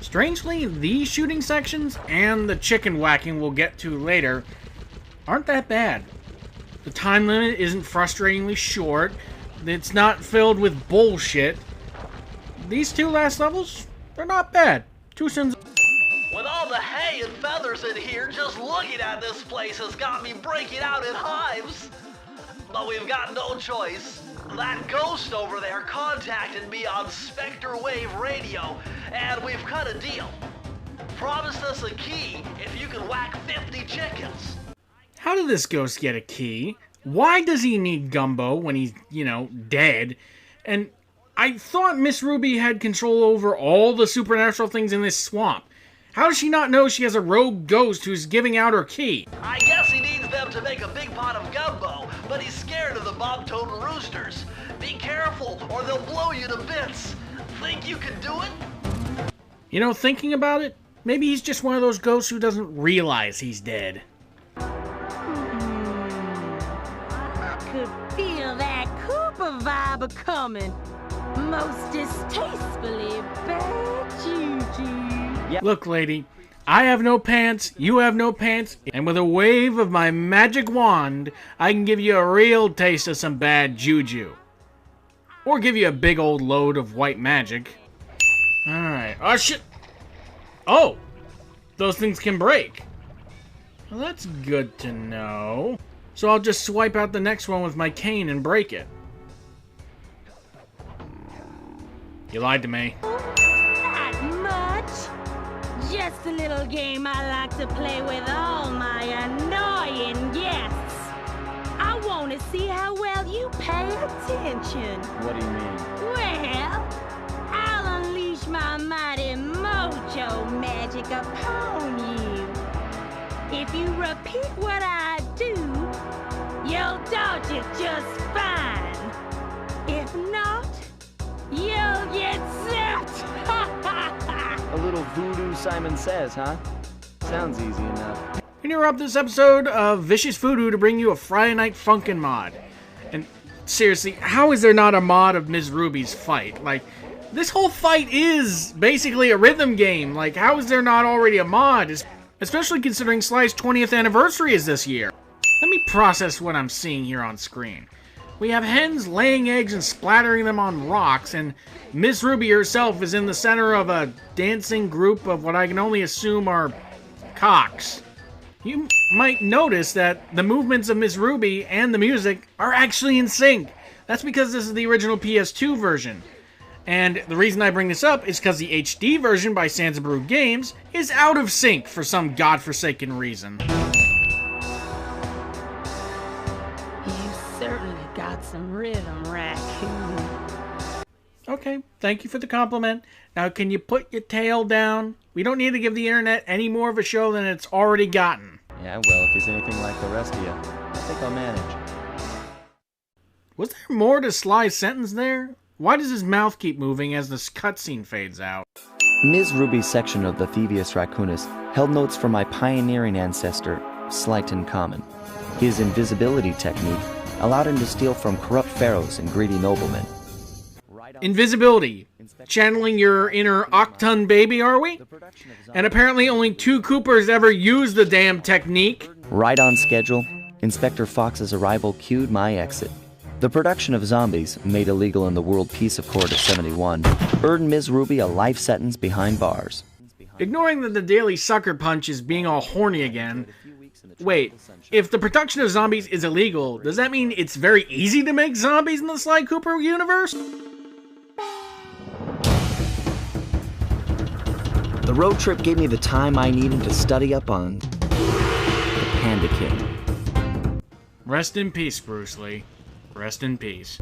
Strangely, these shooting sections, and the chicken whacking we'll get to later, aren't that bad. The time limit isn't frustratingly short, it's not filled with bullshit. These two last levels, they're not bad. 2 cents. With all the hay and feathers in here, just looking at this place has got me breaking out in hives. But we've got no choice. That ghost over there contacted me on Spectre Wave Radio, and we've cut a deal. Promised us a key if you can whack 50 chickens. How did this ghost get a key? Why does he need Gumbo when he's, you know, dead? And I thought Miss Ruby had control over all the supernatural things in this swamp. How does she not know she has a rogue ghost who's giving out her key? I guess he needs them to make a big pot of gumbo, but he's scared of the bob-totem roosters. Be careful, or they'll blow you to bits. Think you can do it? You know, thinking about it, maybe he's just one of those ghosts who doesn't realize he's dead. I could feel that Cooper vibe a-coming. Most distastefully bad juju. Yep. Look, lady, I have no pants, you have no pants, and with a wave of my magic wand, I can give you a real taste of some bad juju. Or give you a big old load of white magic. Alright. Oh, shit! Oh! Those things can break. Well, that's good to know. So I'll just swipe out the next one with my cane and break it. You lied to me. Not much. Just a little game I like to play with all my annoying guests. I want to see how well you pay attention. What do you mean? Well, I'll unleash my mighty mojo magic upon you. If you repeat what I do, you'll dodge it just fine. If not, you'll get zapped. A little voodoo Simon Says, huh? Sounds easy enough. We interrupt this episode of Vicious Voodoo to bring you a Friday Night Funkin' mod. And seriously, how is there not a mod of Ms. Ruby's fight? Like, this whole fight is basically a rhythm game. Like, how is there not already a mod? Especially considering Sly's 20th anniversary is this year. Let me process what I'm seeing here on screen. We have hens laying eggs and splattering them on rocks, and Miss Ruby herself is in the center of a dancing group of what I can only assume are cocks. You might notice that the movements of Miss Ruby and the music are actually in sync. That's because this is the original PS2 version. And the reason I bring this up is because the HD version by Sansa Brew Games is out of sync for some godforsaken reason. You certainly got some rhythm, Racoon. Okay, thank you for the compliment. Now can you put your tail down? We don't need to give the internet any more of a show than it's already gotten. Yeah, well, if he's anything like the rest of you, I think I'll manage. Was there more to Sly's sentence there? Why does his mouth keep moving as this cutscene fades out? Ms. Ruby's section of the Thevious Racoonous held notes from my pioneering ancestor, Slyton Common. His invisibility technique allowed him to steal from corrupt pharaohs and greedy noblemen. Invisibility. Channeling your inner Octun baby, are we? And apparently only 2 Coopers ever used the damn technique. Right on schedule, Inspector Fox's arrival cued my exit. The production of zombies, made illegal in the World Peace Accord of '71, earned Ms. Ruby a life sentence behind bars. Ignoring that the Daily Sucker Punch is being all horny again, wait, if the production of zombies is illegal, does that mean it's very easy to make zombies in the Sly Cooper universe? The road trip gave me the time I needed to study up on the Panda King. Rest in peace, Bruce Lee. Rest in peace.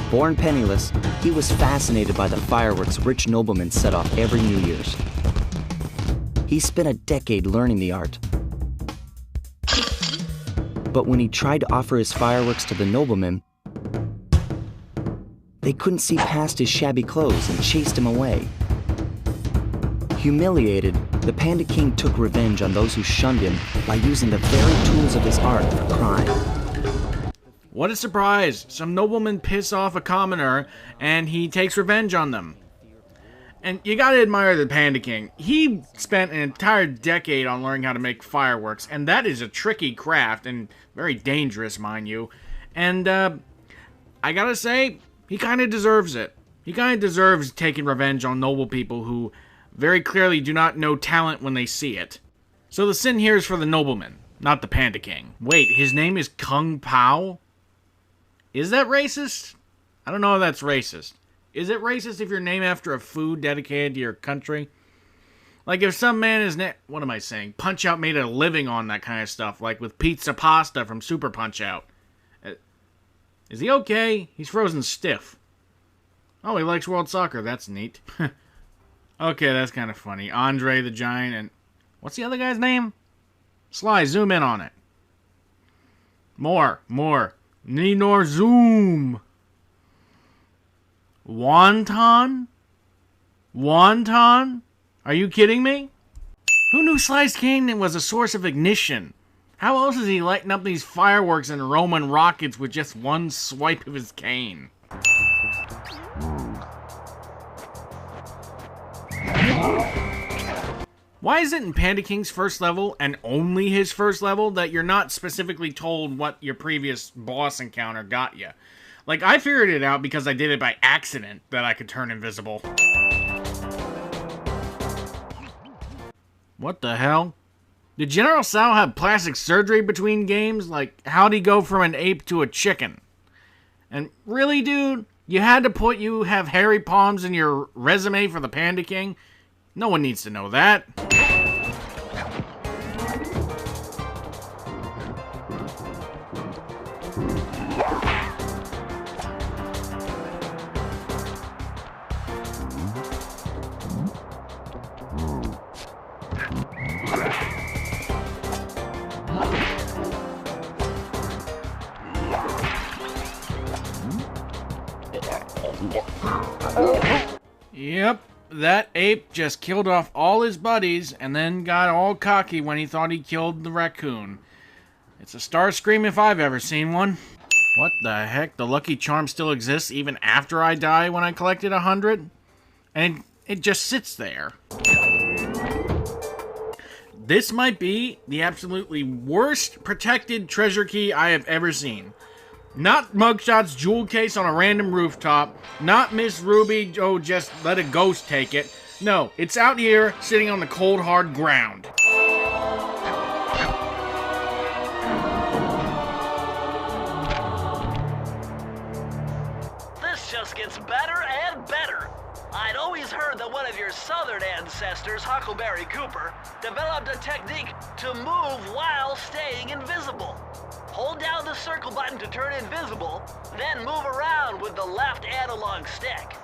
Born penniless, he was fascinated by the fireworks rich noblemen set off every New Year's. He spent a decade learning the art. But when he tried to offer his fireworks to the noblemen, they couldn't see past his shabby clothes and chased him away. Humiliated, the Panda King took revenge on those who shunned him by using the very tools of his art for crime. What a surprise! Some noblemen piss off a commoner, and he takes revenge on them. And you gotta admire the Panda King. He spent an entire decade on learning how to make fireworks, and that is a tricky craft, and very dangerous, mind you. And, I gotta say, he kinda deserves it. He kinda deserves taking revenge on noble people who very clearly do not know talent when they see it. So the sin here is for the nobleman, not the Panda King. Wait, his name is Kung Pao? Is that racist? I don't know if that's racist. Is it racist if you're named after a food dedicated to your country? Like if some man is what am I saying? Punch-Out made a living on that kind of stuff, like with Pizza Pasta from Super Punch-Out. Is he okay? He's frozen stiff. Oh, he likes World Soccer. That's neat. Okay, that's kind of funny. Andre the Giant and... what's the other guy's name? Sly, zoom in on it. More. Need nor zoom. Wonton? Are you kidding me? Who knew Sly's cane was a source of ignition? How else is he lighting up these fireworks and Roman rockets with just one swipe of his cane? Why is it in Panda King's first level, and only his first level, that you're not specifically told what your previous boss encounter got you? Like, I figured it out because I did it by accident, that I could turn invisible. What the hell? Did General Tsao have plastic surgery between games? Like, how'd he go from an ape to a chicken? And really, dude? You had to put you have hairy palms in your resume for the Panda King? No one needs to know that. Yep, that ape just killed off all his buddies and then got all cocky when he thought he killed the raccoon. It's a Starscream if I've ever seen one. What the heck? The Lucky Charm still exists even after I die when I collected 100? And it just sits there. This might be the absolutely worst protected treasure key I have ever seen. Not Mugshot's jewel case on a random rooftop. Not Miss Ruby, oh, just let a ghost take it. No, it's out here, sitting on the cold, hard ground. This just gets better and better. I'd always heard that one of your southern ancestors, Huckleberry Cooper, developed a technique to move while staying invisible. Hold down the circle button to turn invisible, then move around with the left analog stick.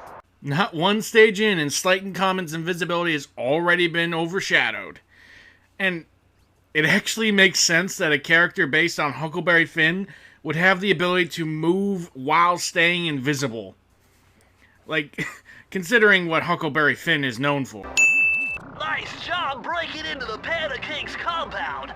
Not one stage in, and Slyton Common's invisibility has already been overshadowed. And it actually makes sense that a character based on Huckleberry Finn would have the ability to move while staying invisible. Like, considering what Huckleberry Finn is known for. Nice job breaking into the Panda King's compound.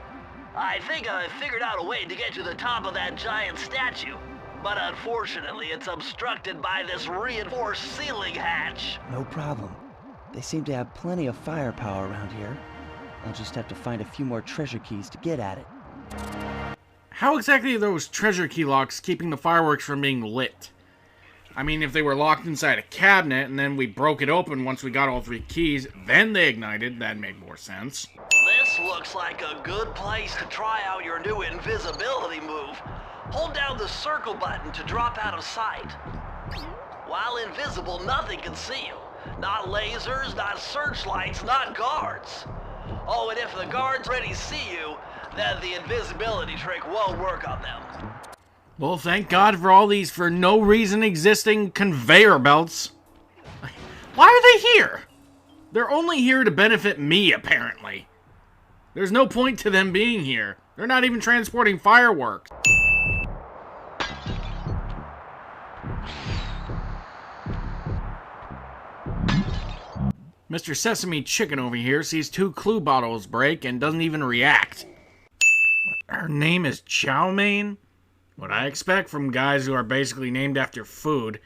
I think I figured out a way to get to the top of that giant statue. But unfortunately, it's obstructed by this reinforced ceiling hatch. No problem. They seem to have plenty of firepower around here. I'll just have to find a few more treasure keys to get at it. How exactly are those treasure key locks keeping the fireworks from being lit? I mean, if they were locked inside a cabinet and then we broke it open once we got all 3 keys, then they ignited, that'd make more sense. This looks like a good place to try out your new invisibility move. Hold down the circle button to drop out of sight. While invisible, nothing can see you. Not lasers, not searchlights, not guards. Oh, and if the guards already see you, then the invisibility trick won't work on them. Well, thank God for all these for no reason existing conveyor belts. Why are they here? They're only here to benefit me, apparently. There's no point to them being here. They're not even transporting fireworks. Mr. Sesame Chicken over here sees 2 clue bottles break and doesn't even react. Her name is Chow Mein? What I expect from guys who are basically named after food.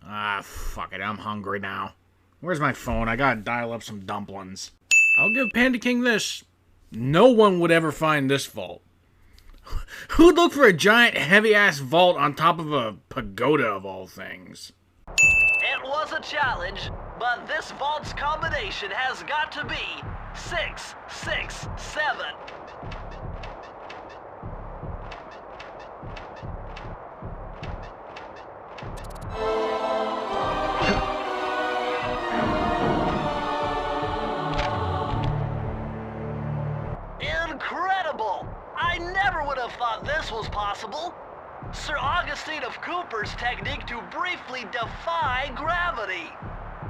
Ah, fuck it, I'm hungry now. Where's my phone? I gotta dial up some dumplings. I'll give Panda King this. No one would ever find this vault. Who'd look for a giant, heavy-ass vault on top of a pagoda of all things? It was a challenge, but this vault's combination has got to be 667. Incredible! I never would have thought this was possible. Sir Augustine of Cooper's technique to briefly defy gravity.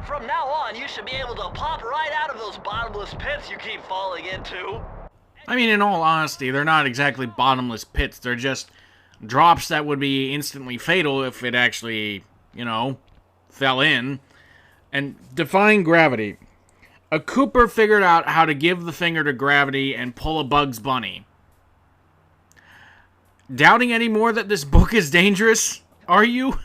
From now on, you should be able to pop right out of those bottomless pits you keep falling into. I mean, in all honesty, they're not exactly bottomless pits. They're just drops that would be instantly fatal if it actually, you know, fell in. And defying gravity. A Cooper figured out how to give the finger to gravity and pull a Bugs Bunny. Doubting any more that this book is dangerous? Are you?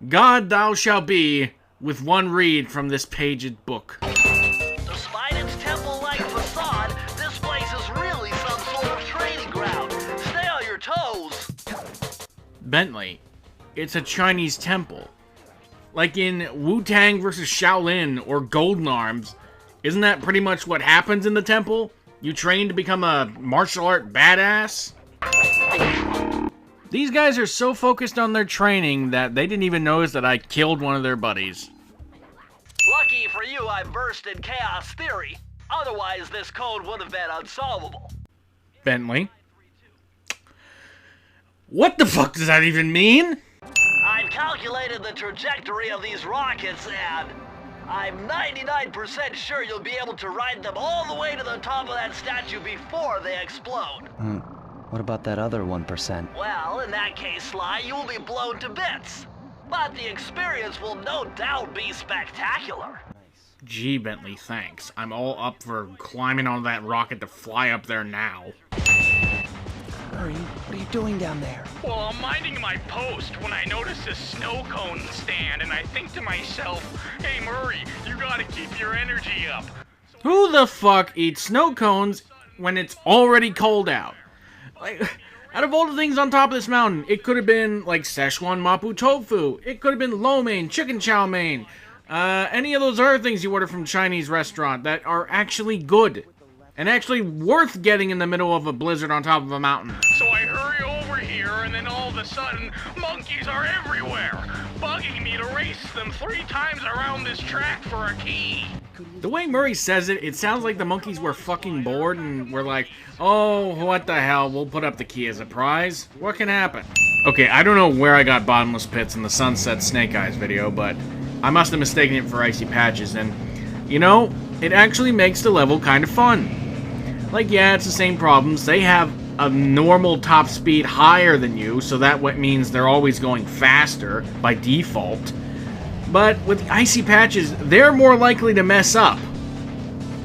God thou shalt be with one read from this paged book. Despite its temple-like facade, this place is really some sort of training ground. Stay on your toes. Bentley, it's a Chinese temple. Like in Wu-Tang vs. Shaolin or Golden Arms, isn't that pretty much what happens in the temple? You train to become a martial art badass? These guys are so focused on their training that they didn't even notice that I killed one of their buddies. Lucky for you, I versed in chaos theory. Otherwise, this code would have been unsolvable. Bentley? What the fuck does that even mean? I've calculated the trajectory of these rockets, and I'm 99% sure you'll be able to ride them all the way to the top of that statue before they explode. What about that other 1%? Well, in that case, Sly, you will be blown to bits. But the experience will no doubt be spectacular. Gee, Bentley, thanks. I'm all up for climbing on that rocket to fly up there now. Murray, what are you doing down there? Well, I'm minding my post when I notice a snow cone stand, and I think to myself, hey Murray, you gotta keep your energy up. So Who the fuck eats snow cones when it's already cold out? Like, out of all the things on top of this mountain, it could have been like Szechuan Mapo tofu. It could have been lo mein, chicken chow mein. Any of those other things you order from Chinese restaurant that are actually good. And actually worth getting in the middle of a blizzard on top of a mountain. So I hurry over here, and then all of a sudden, monkeys are everywhere, bugging me to race them 3 times around this track for a key. The way Murray says it, it sounds like the monkeys were fucking bored and were like, oh, what the hell, we'll put up the key as a prize. What can happen? Okay, I don't know where I got Bottomless Pits in the Sunset Snake Eyes video, but I must have mistaken it for Icy Patches, and, you know, it actually makes the level kind of fun. Like, yeah, it's the same problems. They have a normal top speed higher than you, so that means they're always going faster by default. But with Icy Patches, they're more likely to mess up.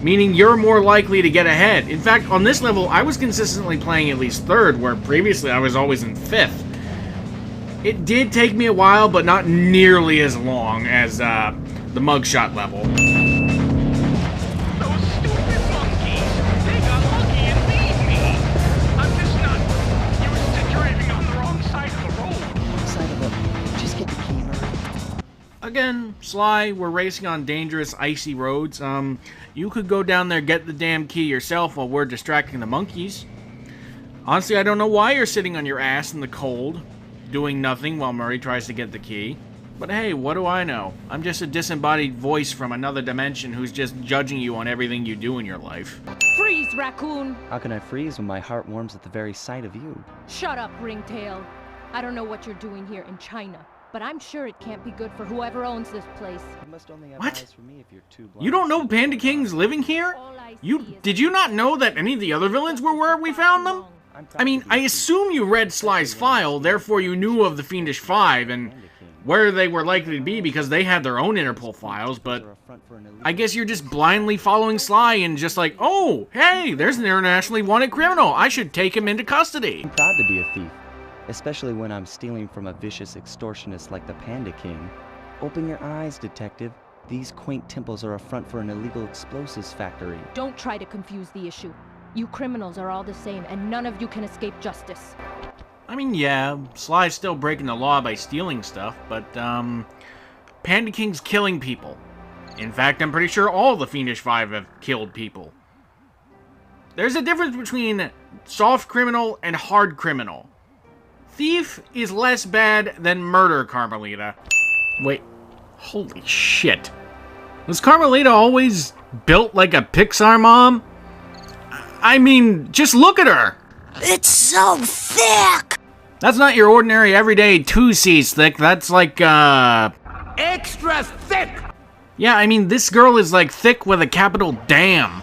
Meaning you're more likely to get ahead. In fact, on this level, I was consistently playing at least 3rd, where previously I was always in 5th. It did take me a while, but not nearly as long as the mugshot level. Again, Sly, we're racing on dangerous, icy roads. You could go down there, get the damn key yourself while we're distracting the monkeys. Honestly, I don't know why you're sitting on your ass in the cold, doing nothing while Murray tries to get the key. But hey, what do I know? I'm just a disembodied voice from another dimension who's just judging you on everything you do in your life. Freeze, Racoon! How can I freeze when my heart warms at the very sight of you? Shut up, Ringtail. I don't know what you're doing here in China, but I'm sure it can't be good for whoever owns this place. What? You don't know Panda King's living here? Did you not know that any of the other villains were where we found them? I mean, I assume you read Sly's file, therefore you knew of the Fiendish Five and where they were likely to be because they had their own Interpol files, but I guess you're just blindly following Sly and just like, oh, hey, there's an internationally wanted criminal. I should take him into custody. I'm proud to be a thief, especially when I'm stealing from a vicious extortionist like the Panda King. Open your eyes, detective. These quaint temples are a front for an illegal explosives factory. Don't try to confuse the issue. You criminals are all the same, and none of you can escape justice. I mean, yeah, Sly's still breaking the law by stealing stuff, but, Panda King's killing people. In fact, I'm pretty sure all the Fiendish Five have killed people. There's a difference between soft criminal and hard criminal. Thief is less bad than murder, Carmelita. Wait, holy shit. Was Carmelita always built like a Pixar mom? I mean, just look at her! It's so thick! That's not your ordinary everyday 2C's thick, that's like, Extra thick! Yeah, I mean, this girl is like thick with a capital damn.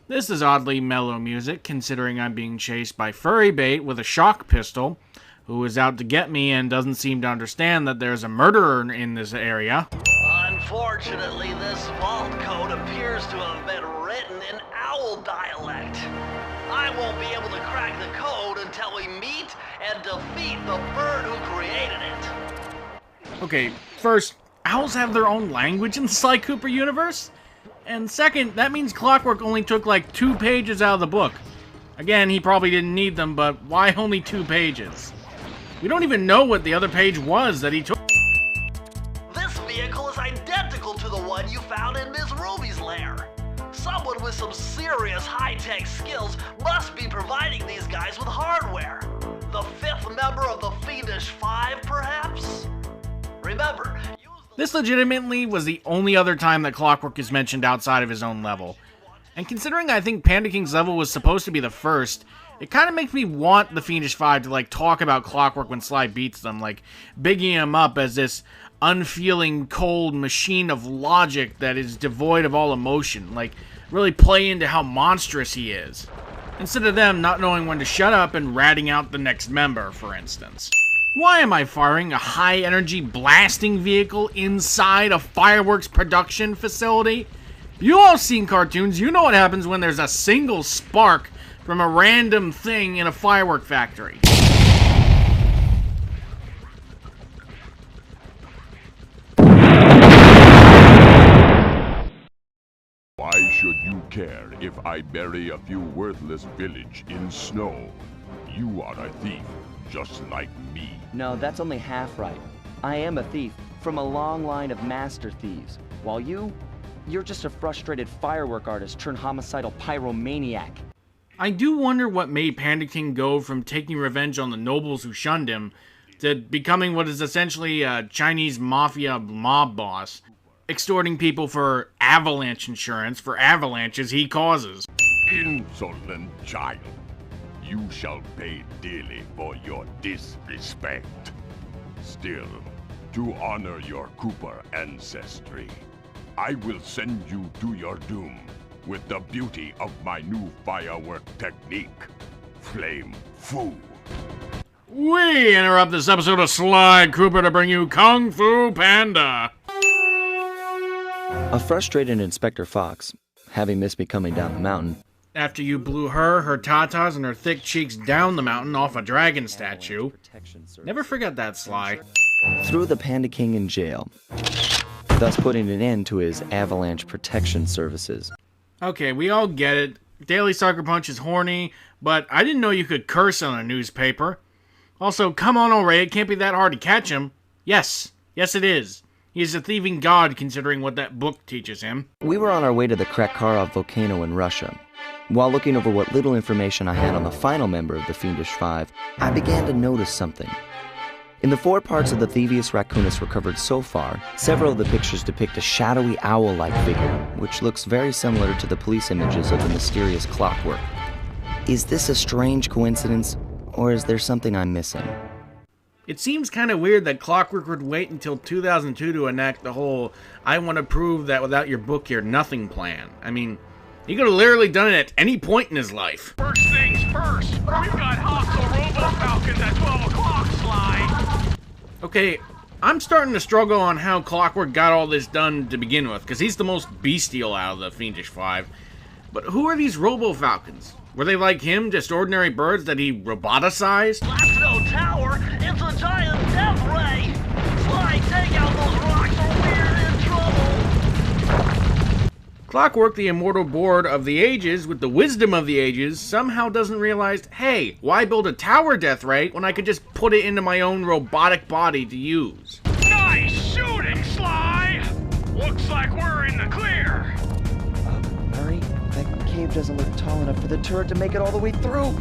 This is oddly mellow music, considering I'm being chased by Furry Bait with a shock pistol, who is out to get me and doesn't seem to understand that there's a murderer in this area. Unfortunately, this vault code appears to have been written in owl dialect. I won't be able to crack the code until we meet and defeat the bird who created it. Okay, first, owls have their own language in the Sly Cooper universe? And second, that means Clockwork only took like 2 pages out of the book. Again, he probably didn't need them, but why only 2 pages? We don't even know what the other page was that he took. This vehicle is identical to the one you found in Miss Ruby's lair. Someone with some serious high-tech skills must be providing these guys with hardware. The 5th member of the Fiendish Five, perhaps? Remember, this legitimately was the only other time that Clockwork is mentioned outside of his own level. And considering I think Panda King's level was supposed to be the first, it kind of makes me want the Fiendish Five to like talk about Clockwork when Sly beats them, like bigging him up as this unfeeling, cold machine of logic that is devoid of all emotion, like really play into how monstrous he is. Instead of them not knowing when to shut up and ratting out the next member, for instance. Why am I firing a high-energy blasting vehicle inside a fireworks production facility? You all seen cartoons, you know what happens when there's a single spark from a random thing in a firework factory. should you care if I bury a few worthless village in snow? You are a thief, just like me. No, that's only half right. I am a thief from a long line of master thieves, while you're just a frustrated firework artist turned homicidal pyromaniac. I do wonder what made Panda King go from taking revenge on the nobles who shunned him to becoming what is essentially a Chinese mafia mob boss, extorting people for avalanche insurance for avalanches he causes. Insolent child. You shall pay dearly for your disrespect. Still, to honor your Cooper ancestry, I will send you to your doom with the beauty of my new firework technique, Flame Fu. We interrupt this episode of Sly Cooper to bring you Kung Fu Panda. A frustrated Inspector Fox, having missed me coming down the mountain, after you blew her tatas, and her thick cheeks down the mountain off a dragon statue. Never forget that, Sly. threw the Panda King in jail, thus putting an end to his avalanche protection services. Okay, we all get it. Daily Sucker Punch is horny, but I didn't know you could curse on a newspaper. Also, come on, O'Ray, it can't be that hard to catch him. Yes, it is. He is a thieving god, considering what that book teaches him. We were on our way to the Krakkarov volcano in Russia. While looking over what little information I had on the final member of the Fiendish Five, I began to notice something. In the 4 parts of the Thevious Racoonous recovered so far, several of the pictures depict a shadowy owl-like figure, which looks very similar to the police images of the mysterious Clockwork. Is this a strange coincidence, or is there something I'm missing? It seems kind of weird that Clockwork would wait until 2002 to enact the whole "I want to prove that without your book you're nothing" plan. I mean, he could have literally done it at any point in his life. First things first, we've got hostile robo-falcons at 12 o'clock, Sly. Okay, I'm starting to struggle on how Clockwork got all this done to begin with, because he's the most bestial out of the Fiendish Five. But who are these robo-falcons? Were they like him, just ordinary birds that he roboticized? That's no tower, it's a giant death ray! Sly, take out those rocks or we're in trouble! Clockwork, the immortal board of the ages, with the wisdom of the ages, somehow doesn't realize, hey, why build a tower death ray when I could just put it into my own robotic body to use? Nice shooting, Sly! Looks like we're in the clear. Murray, that cave doesn't look tall enough for the turret to make it all the way through.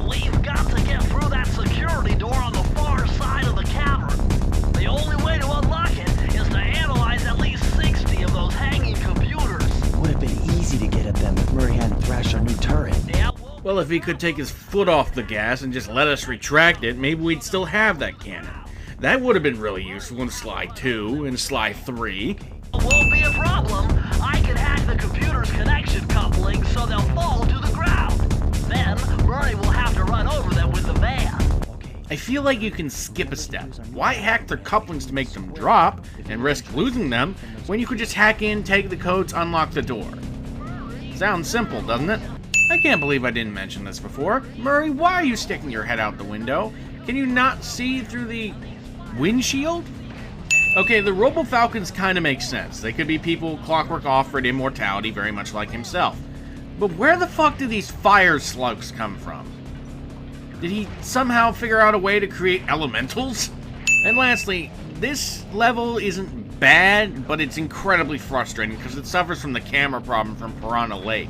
We've got to get through that security door on the far side of the cavern. The only way to unlock it is to analyze at least 60 of those hanging computers. Would have been easy to get at them if Murray hadn't thrashed our new turret. Yeah, Well, if he could take his foot off the gas and just let us retract it, maybe we'd still have that cannon. That would have been really useful in Sly 2 and Sly 3. won't be a problem. I can hack the computer's connection coupling so they'll fall to the ground. Then, Murray will have to run over them with the van. I feel like you can skip a step. Why hack their couplings to make them drop and risk losing them when you could just hack in, take the codes, unlock the door? Sounds simple, doesn't it? I can't believe I didn't mention this before. Murray, why are you sticking your head out the window? Can you not see through the windshield? Okay, the Robo-Falcons kind of make sense. They could be people Clockwork offered immortality, very much like himself. But where the fuck did these fire slugs come from? Did he somehow figure out a way to create elementals? And lastly, this level isn't bad, but it's incredibly frustrating because it suffers from the camera problem from Piranha Lake,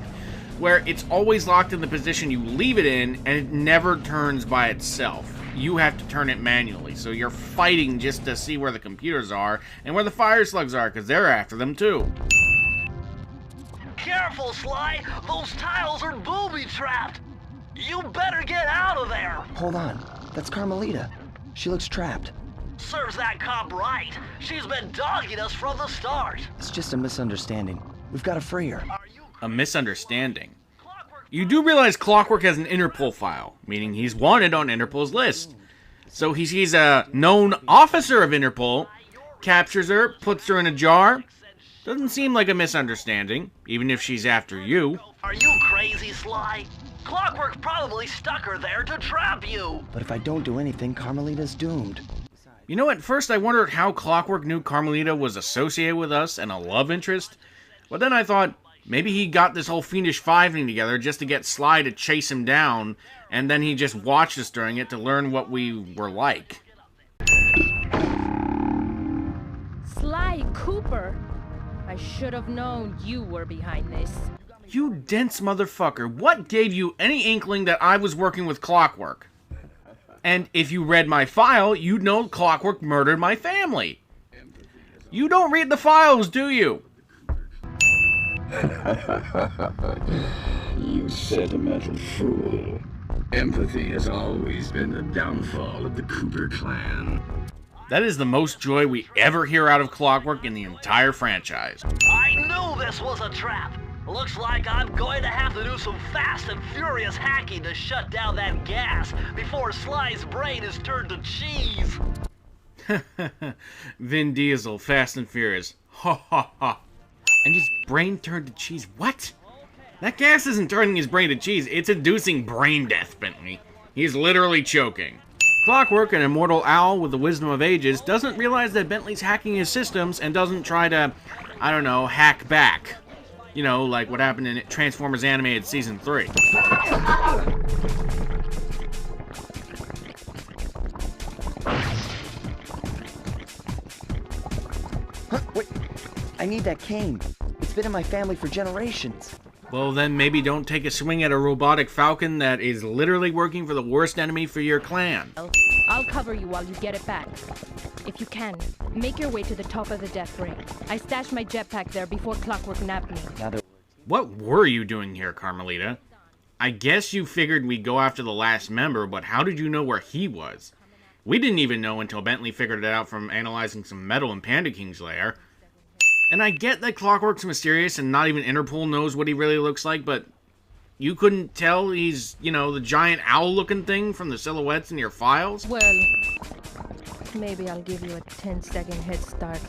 where it's always locked in the position you leave it in, and it never turns by itself. You have to turn it manually, so you're fighting just to see where the computers are and where the fire slugs are, because they're after them too. Careful, Sly! Those tiles are booby-trapped! You better get out of there! Hold on. That's Carmelita. She looks trapped. Serves that cop right. She's been dogging us from the start. It's just a misunderstanding. We've got to free her. A misunderstanding. You do realize Clockwork has an Interpol file, meaning he's wanted on Interpol's list. So he sees a known officer of Interpol, captures her, puts her in a jar. Doesn't seem like a misunderstanding, even if she's after you. Are you crazy, Sly? Clockwork probably stuck her there to trap you. But if I don't do anything, Carmelita's doomed. You know, at first I wondered how Clockwork knew Carmelita was associated with us and a love interest, but then I thought maybe he got this whole fiendish five-ing together just to get Sly to chase him down, and then he just watched us during it to learn what we were like. Sly Cooper! I should have known you were behind this. You dense motherfucker, what gave you any inkling that I was working with Clockwork? And if you read my file, you'd know Clockwork murdered my family. You don't read the files, do you? You sentimental fool. Empathy has always been the downfall of the Cooper clan. That is the most joy we ever hear out of Clockwork in the entire franchise. I knew this was a trap. Looks like I'm going to have to do some fast and furious hacking to shut down that gas before Sly's brain is turned to cheese. Vin Diesel, Fast and Furious. Ha ha ha. And his brain turned to cheese. What? That gas isn't turning his brain to cheese. It's inducing brain death, Bentley. He's literally choking. Clockwork, an immortal owl with the wisdom of ages, doesn't realize that Bentley's hacking his systems and doesn't try to, I don't know, hack back. You know, like what happened in Transformers Animated Season 3. Huh, wait. I need that cane. It's been in my family for generations. Well, then maybe don't take a swing at a robotic falcon that is literally working for the worst enemy for your clan. I'll cover you while you get it back. If you can, make your way to the top of the death ray. I stashed my jetpack there before Clockwork nabbed me. What were you doing here, Carmelita? I guess you figured we'd go after the last member, but how did you know where he was? We didn't even know until Bentley figured it out from analyzing some metal in Panda King's lair. And I get that Clockwork's mysterious and not even Interpol knows what he really looks like, but you couldn't tell he's, you know, the giant owl-looking thing from the silhouettes in your files? Well, maybe I'll give you a 10-second head start.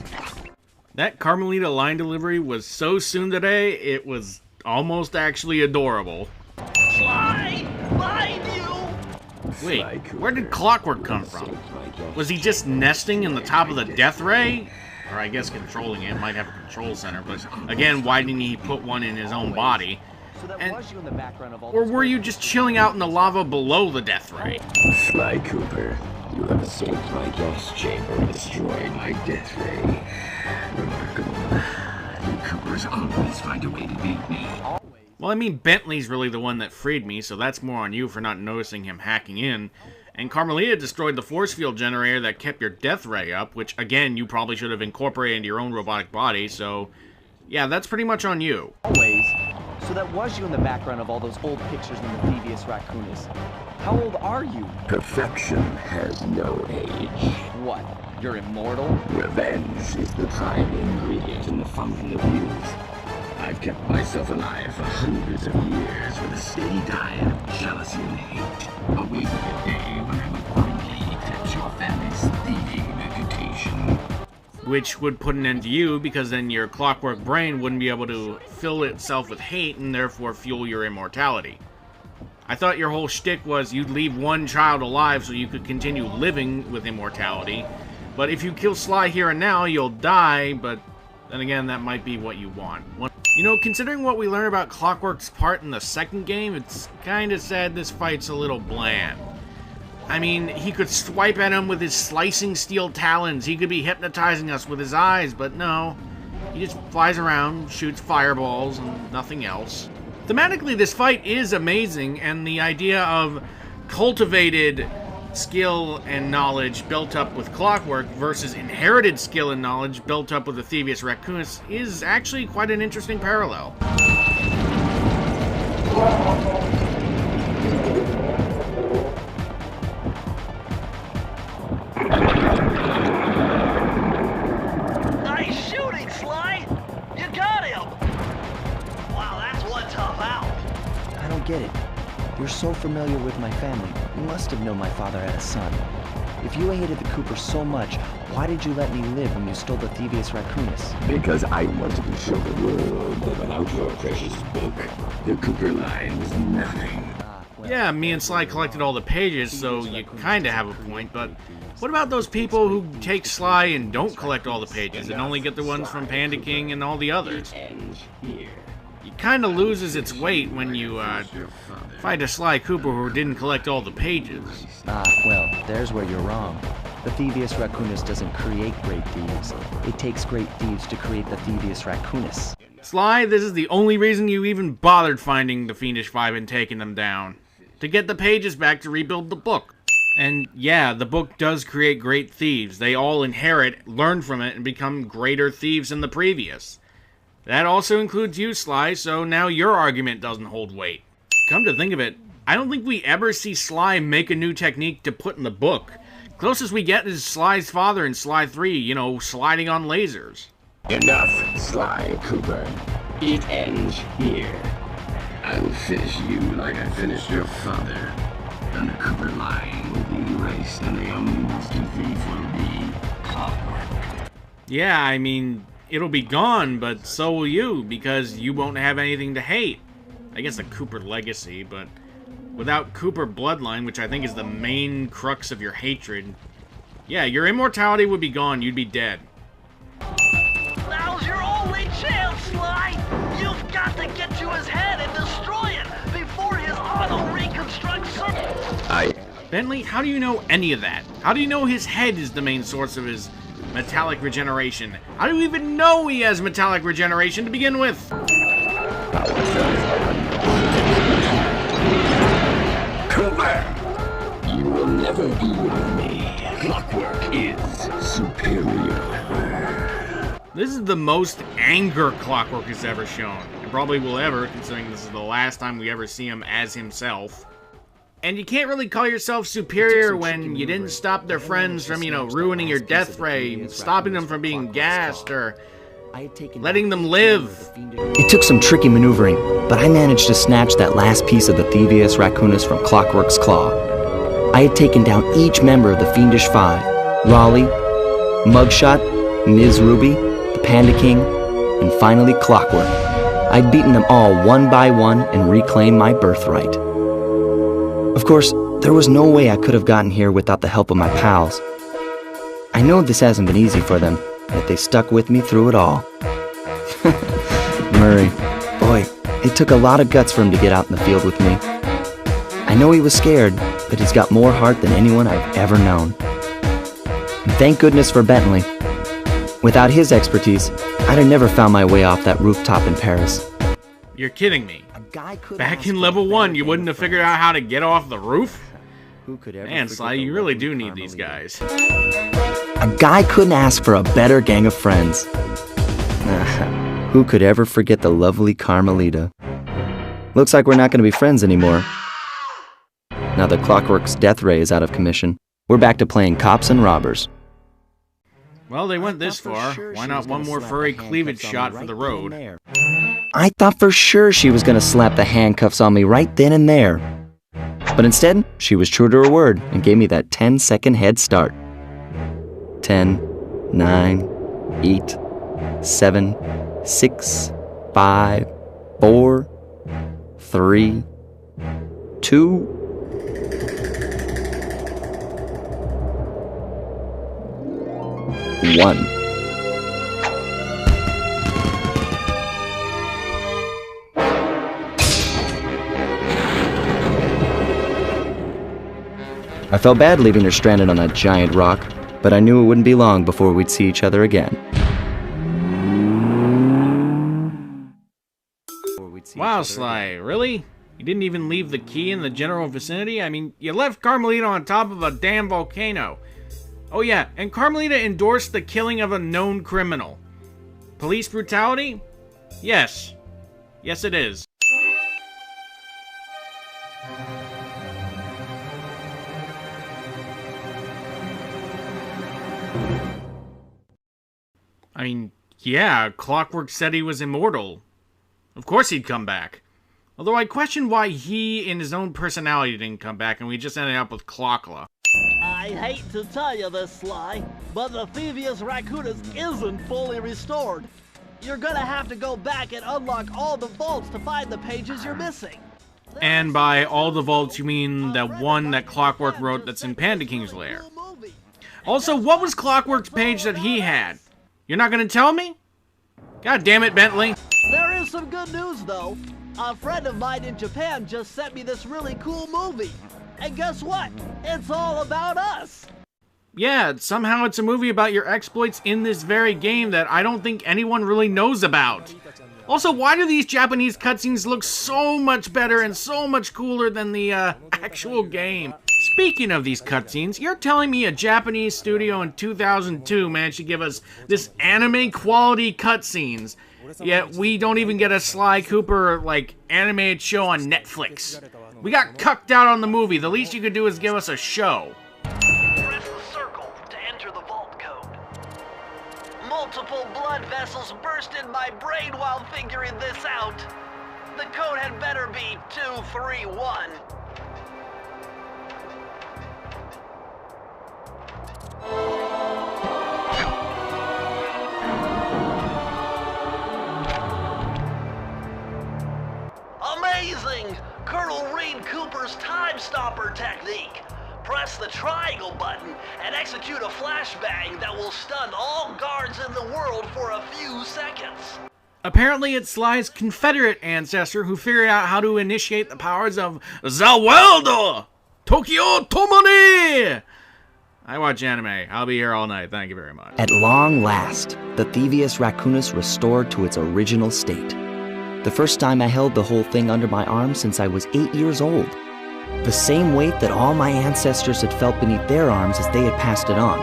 That Carmelita line delivery was so soon today, it was almost actually adorable. Sly! Behind you! Wait, where did Clockwork come from? Was he just nesting in the top of the death ray? Or I guess controlling it, might have a control center, but again, why didn't he put one in his own body? Or were you just chilling out in the lava below the death ray? Sly Cooper, you have escaped my gas chamber and destroyed my death ray. Remarkable. You Coopers always find a way to beat me. Well, I mean, Bentley's really the one that freed me, so that's more on you for not noticing him hacking in. And Carmelita destroyed the force field generator that kept your death ray up, which, again, you probably should have incorporated into your own robotic body, so yeah, that's pretty much on you. Always. So that was you in the background of all those old pictures in the Thevious Racoonous. How old are you? Perfection has no age. What? You're immortal? Revenge is the prime ingredient in the fountain of youth. I've kept myself alive for hundreds of years with a steady diet of jealousy and hate, awaiting the day when I would finally eclipse your family's thieving reputation. Which would put an end to you, because then your Clockwork brain wouldn't be able to fill itself with hate and therefore fuel your immortality. I thought your whole shtick was you'd leave one child alive so you could continue living with immortality, but if you kill Sly here and now, you'll die, but then again, that might be what you want. You know, considering what we learned about Clockwork's part in the second game, it's kinda sad this fight's a little bland. I mean, he could swipe at him with his slicing steel talons, he could be hypnotizing us with his eyes, but no. He just flies around, shoots fireballs, and nothing else. Thematically, this fight is amazing, and the idea of cultivated skill and knowledge built up with Clockwork versus inherited skill and knowledge built up with the Thevious Racoonous is actually quite an interesting parallel. Nice shooting, Sly! You got him! Wow, that's one tough owl. I don't get it. You're so familiar with my family. You must have known my father had a son. If you hated the Coopers so much, why did you let me live when you stole the Thevious Racoonous? Because I wanted to show the world that without your precious book, the Cooper line was nothing. Yeah, me and Sly collected all the pages, so you kinda have a point, but what about those people who take Sly and don't collect all the pages and only get the ones from Panda King and all the others? It kinda loses its weight when you, fight a Sly Cooper who didn't collect all the pages. Well, there's where you're wrong. The Thevious Racoonous doesn't create great thieves. It takes great thieves to create the Thevious Racoonous. Sly, this is the only reason you even bothered finding the Fiendish Five and taking them down. To get the pages back to rebuild the book. And yeah, the book does create great thieves. They all inherit, learn from it, and become greater thieves than the previous. That also includes you, Sly, so now your argument doesn't hold weight. Come to think of it, I don't think we ever see Sly make a new technique to put in the book. Closest we get is Sly's father in Sly 3, you know, sliding on lasers. Enough, Sly Cooper. It ends here. I will finish you like I finished your father. And the Cooper line will be erased and the unmoved thief will be clockwork. Yeah, I mean, it'll be gone, but so will you, because you won't have anything to hate. I guess the Cooper legacy, but without Cooper bloodline, which I think is the main crux of your hatred, yeah, your immortality would be gone, you'd be dead. Now's your only chance, Sly! You've got to get to his head and destroy it before his auto-reconstruct circuit! Bentley, how do you know any of that? How do you know his head is the main source of his metallic regeneration? How do you even know he has metallic regeneration to begin with? Cooper! You will never be with me. Clockwork is superior. This is the most anger Clockwork has ever shown, and probably will ever, considering this is the last time we ever see him as himself. And you can't really call yourself superior when you didn't stop their friends from, you know, ruining your death ray, stopping them from being gassed, or letting them live. It took some tricky maneuvering, but I managed to snatch that last piece of the Thevious Racoonous from Clockwork's claw. I had taken down each member of the Fiendish Five: Raleigh, Mugshot, Ms. Ruby, the Panda King, and finally Clockwork. I'd beaten them all one by one and reclaimed my birthright. Of course, there was no way I could have gotten here without the help of my pals. I know this hasn't been easy for them, yet they stuck with me through it all. Murray, boy, it took a lot of guts for him to get out in the field with me. I know he was scared, but he's got more heart than anyone I've ever known. And thank goodness for Bentley. Without his expertise, I'd have never found my way off that rooftop in Paris. You're kidding me. Back in level 1, you wouldn't have figured out how to get off the roof? Man, Sly, you really do need these guys. A guy couldn't ask for a better gang of friends. Who could ever forget the lovely Carmelita? Looks like we're not going to be friends anymore. Now that Clockwork's death ray is out of commission, we're back to playing cops and robbers. Well, they went this far. Why not one more furry cleavage shot for the road? I thought for sure she was going to slap the handcuffs on me right then and there. But instead, she was true to her word and gave me that 10-second head start. 10, 9, 8, 7, 6, 5, 4, 3, 2... 1. I felt bad leaving her stranded on that giant rock, but I knew it wouldn't be long before we'd see each other again. Wow, Sly, really? You didn't even leave the key in the general vicinity? I mean, you left Carmelita on top of a damn volcano. Oh yeah, and Carmelita endorsed the killing of a known criminal. Police brutality? Yes. Yes, it is. I mean, yeah, Clockwork said he was immortal. Of course he'd come back. Although I question why he, in his own personality, didn't come back and we just ended up with Clockla. I hate to tell you this, Sly, but the Thevious Racoonous isn't fully restored. You're gonna have to go back and unlock all the vaults to find the pages you're missing. And by all the vaults, you mean the one that Clockwork wrote that's in Panda King's lair. Also, what was Clockwork's page that he had? You're not gonna tell me? God damn it, Bentley. There is some good news, though. A friend of mine in Japan just sent me this really cool movie. And guess what? It's all about us. Yeah, somehow it's a movie about your exploits in this very game that I don't think anyone really knows about. Also, why do these Japanese cutscenes look so much better and so much cooler than the actual game? Speaking of these cutscenes, you're telling me a Japanese studio in 2002 managed to give us this anime quality cutscenes, yet we don't even get a Sly Cooper, like, animated show on Netflix. We got cucked out on the movie. The least you could do is give us a show. Press the circle to enter the vault code. Multiple blood vessels burst in my brain while figuring this out. The code had better be 231. Amazing! Colonel Reed Cooper's time stopper technique. Press the triangle button and execute a flashbang that will stun all guards in the world for a few seconds. Apparently it's Sly's Confederate ancestor who figured out how to initiate the powers of the world! Tokyo Tomone! I watch anime. I'll be here all night. Thank you very much. At long last, the Thevious Racoonous restored to its original state. The first time I held the whole thing under my arm since I was 8 years old. The same weight that all my ancestors had felt beneath their arms as they had passed it on.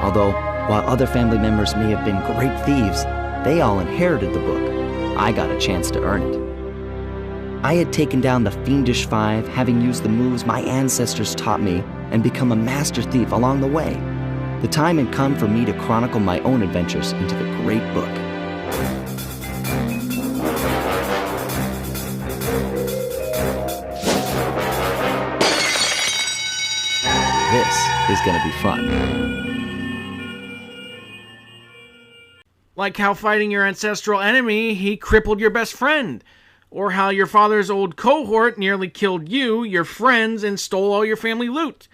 Although, while other family members may have been great thieves, they all inherited the book. I got a chance to earn it. I had taken down the Fiendish Five, having used the moves my ancestors taught me, and become a master thief along the way. The time had come for me to chronicle my own adventures into the great book. This is gonna be fun. Like how fighting your ancestral enemy, he crippled your best friend. Or how your father's old cohort nearly killed you, your friends, and stole all your family loot.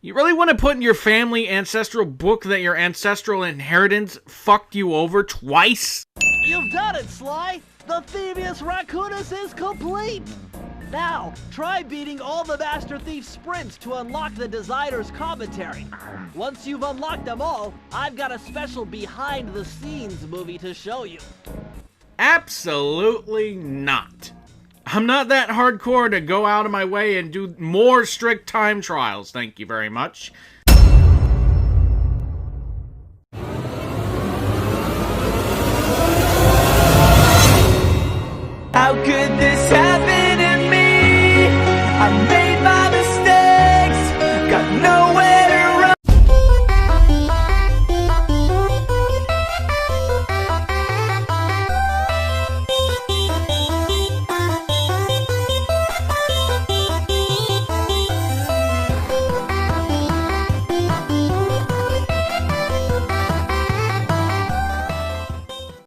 You really want to put in your family ancestral book that your ancestral inheritance fucked you over twice? You've done it, Sly! The Thevious Racoonous is complete! Now, try beating all the Master Thief sprints to unlock the designer's commentary. Once you've unlocked them all, I've got a special behind-the-scenes movie to show you. Absolutely not. I'm not that hardcore to go out of my way and do more strict time trials, thank you very much.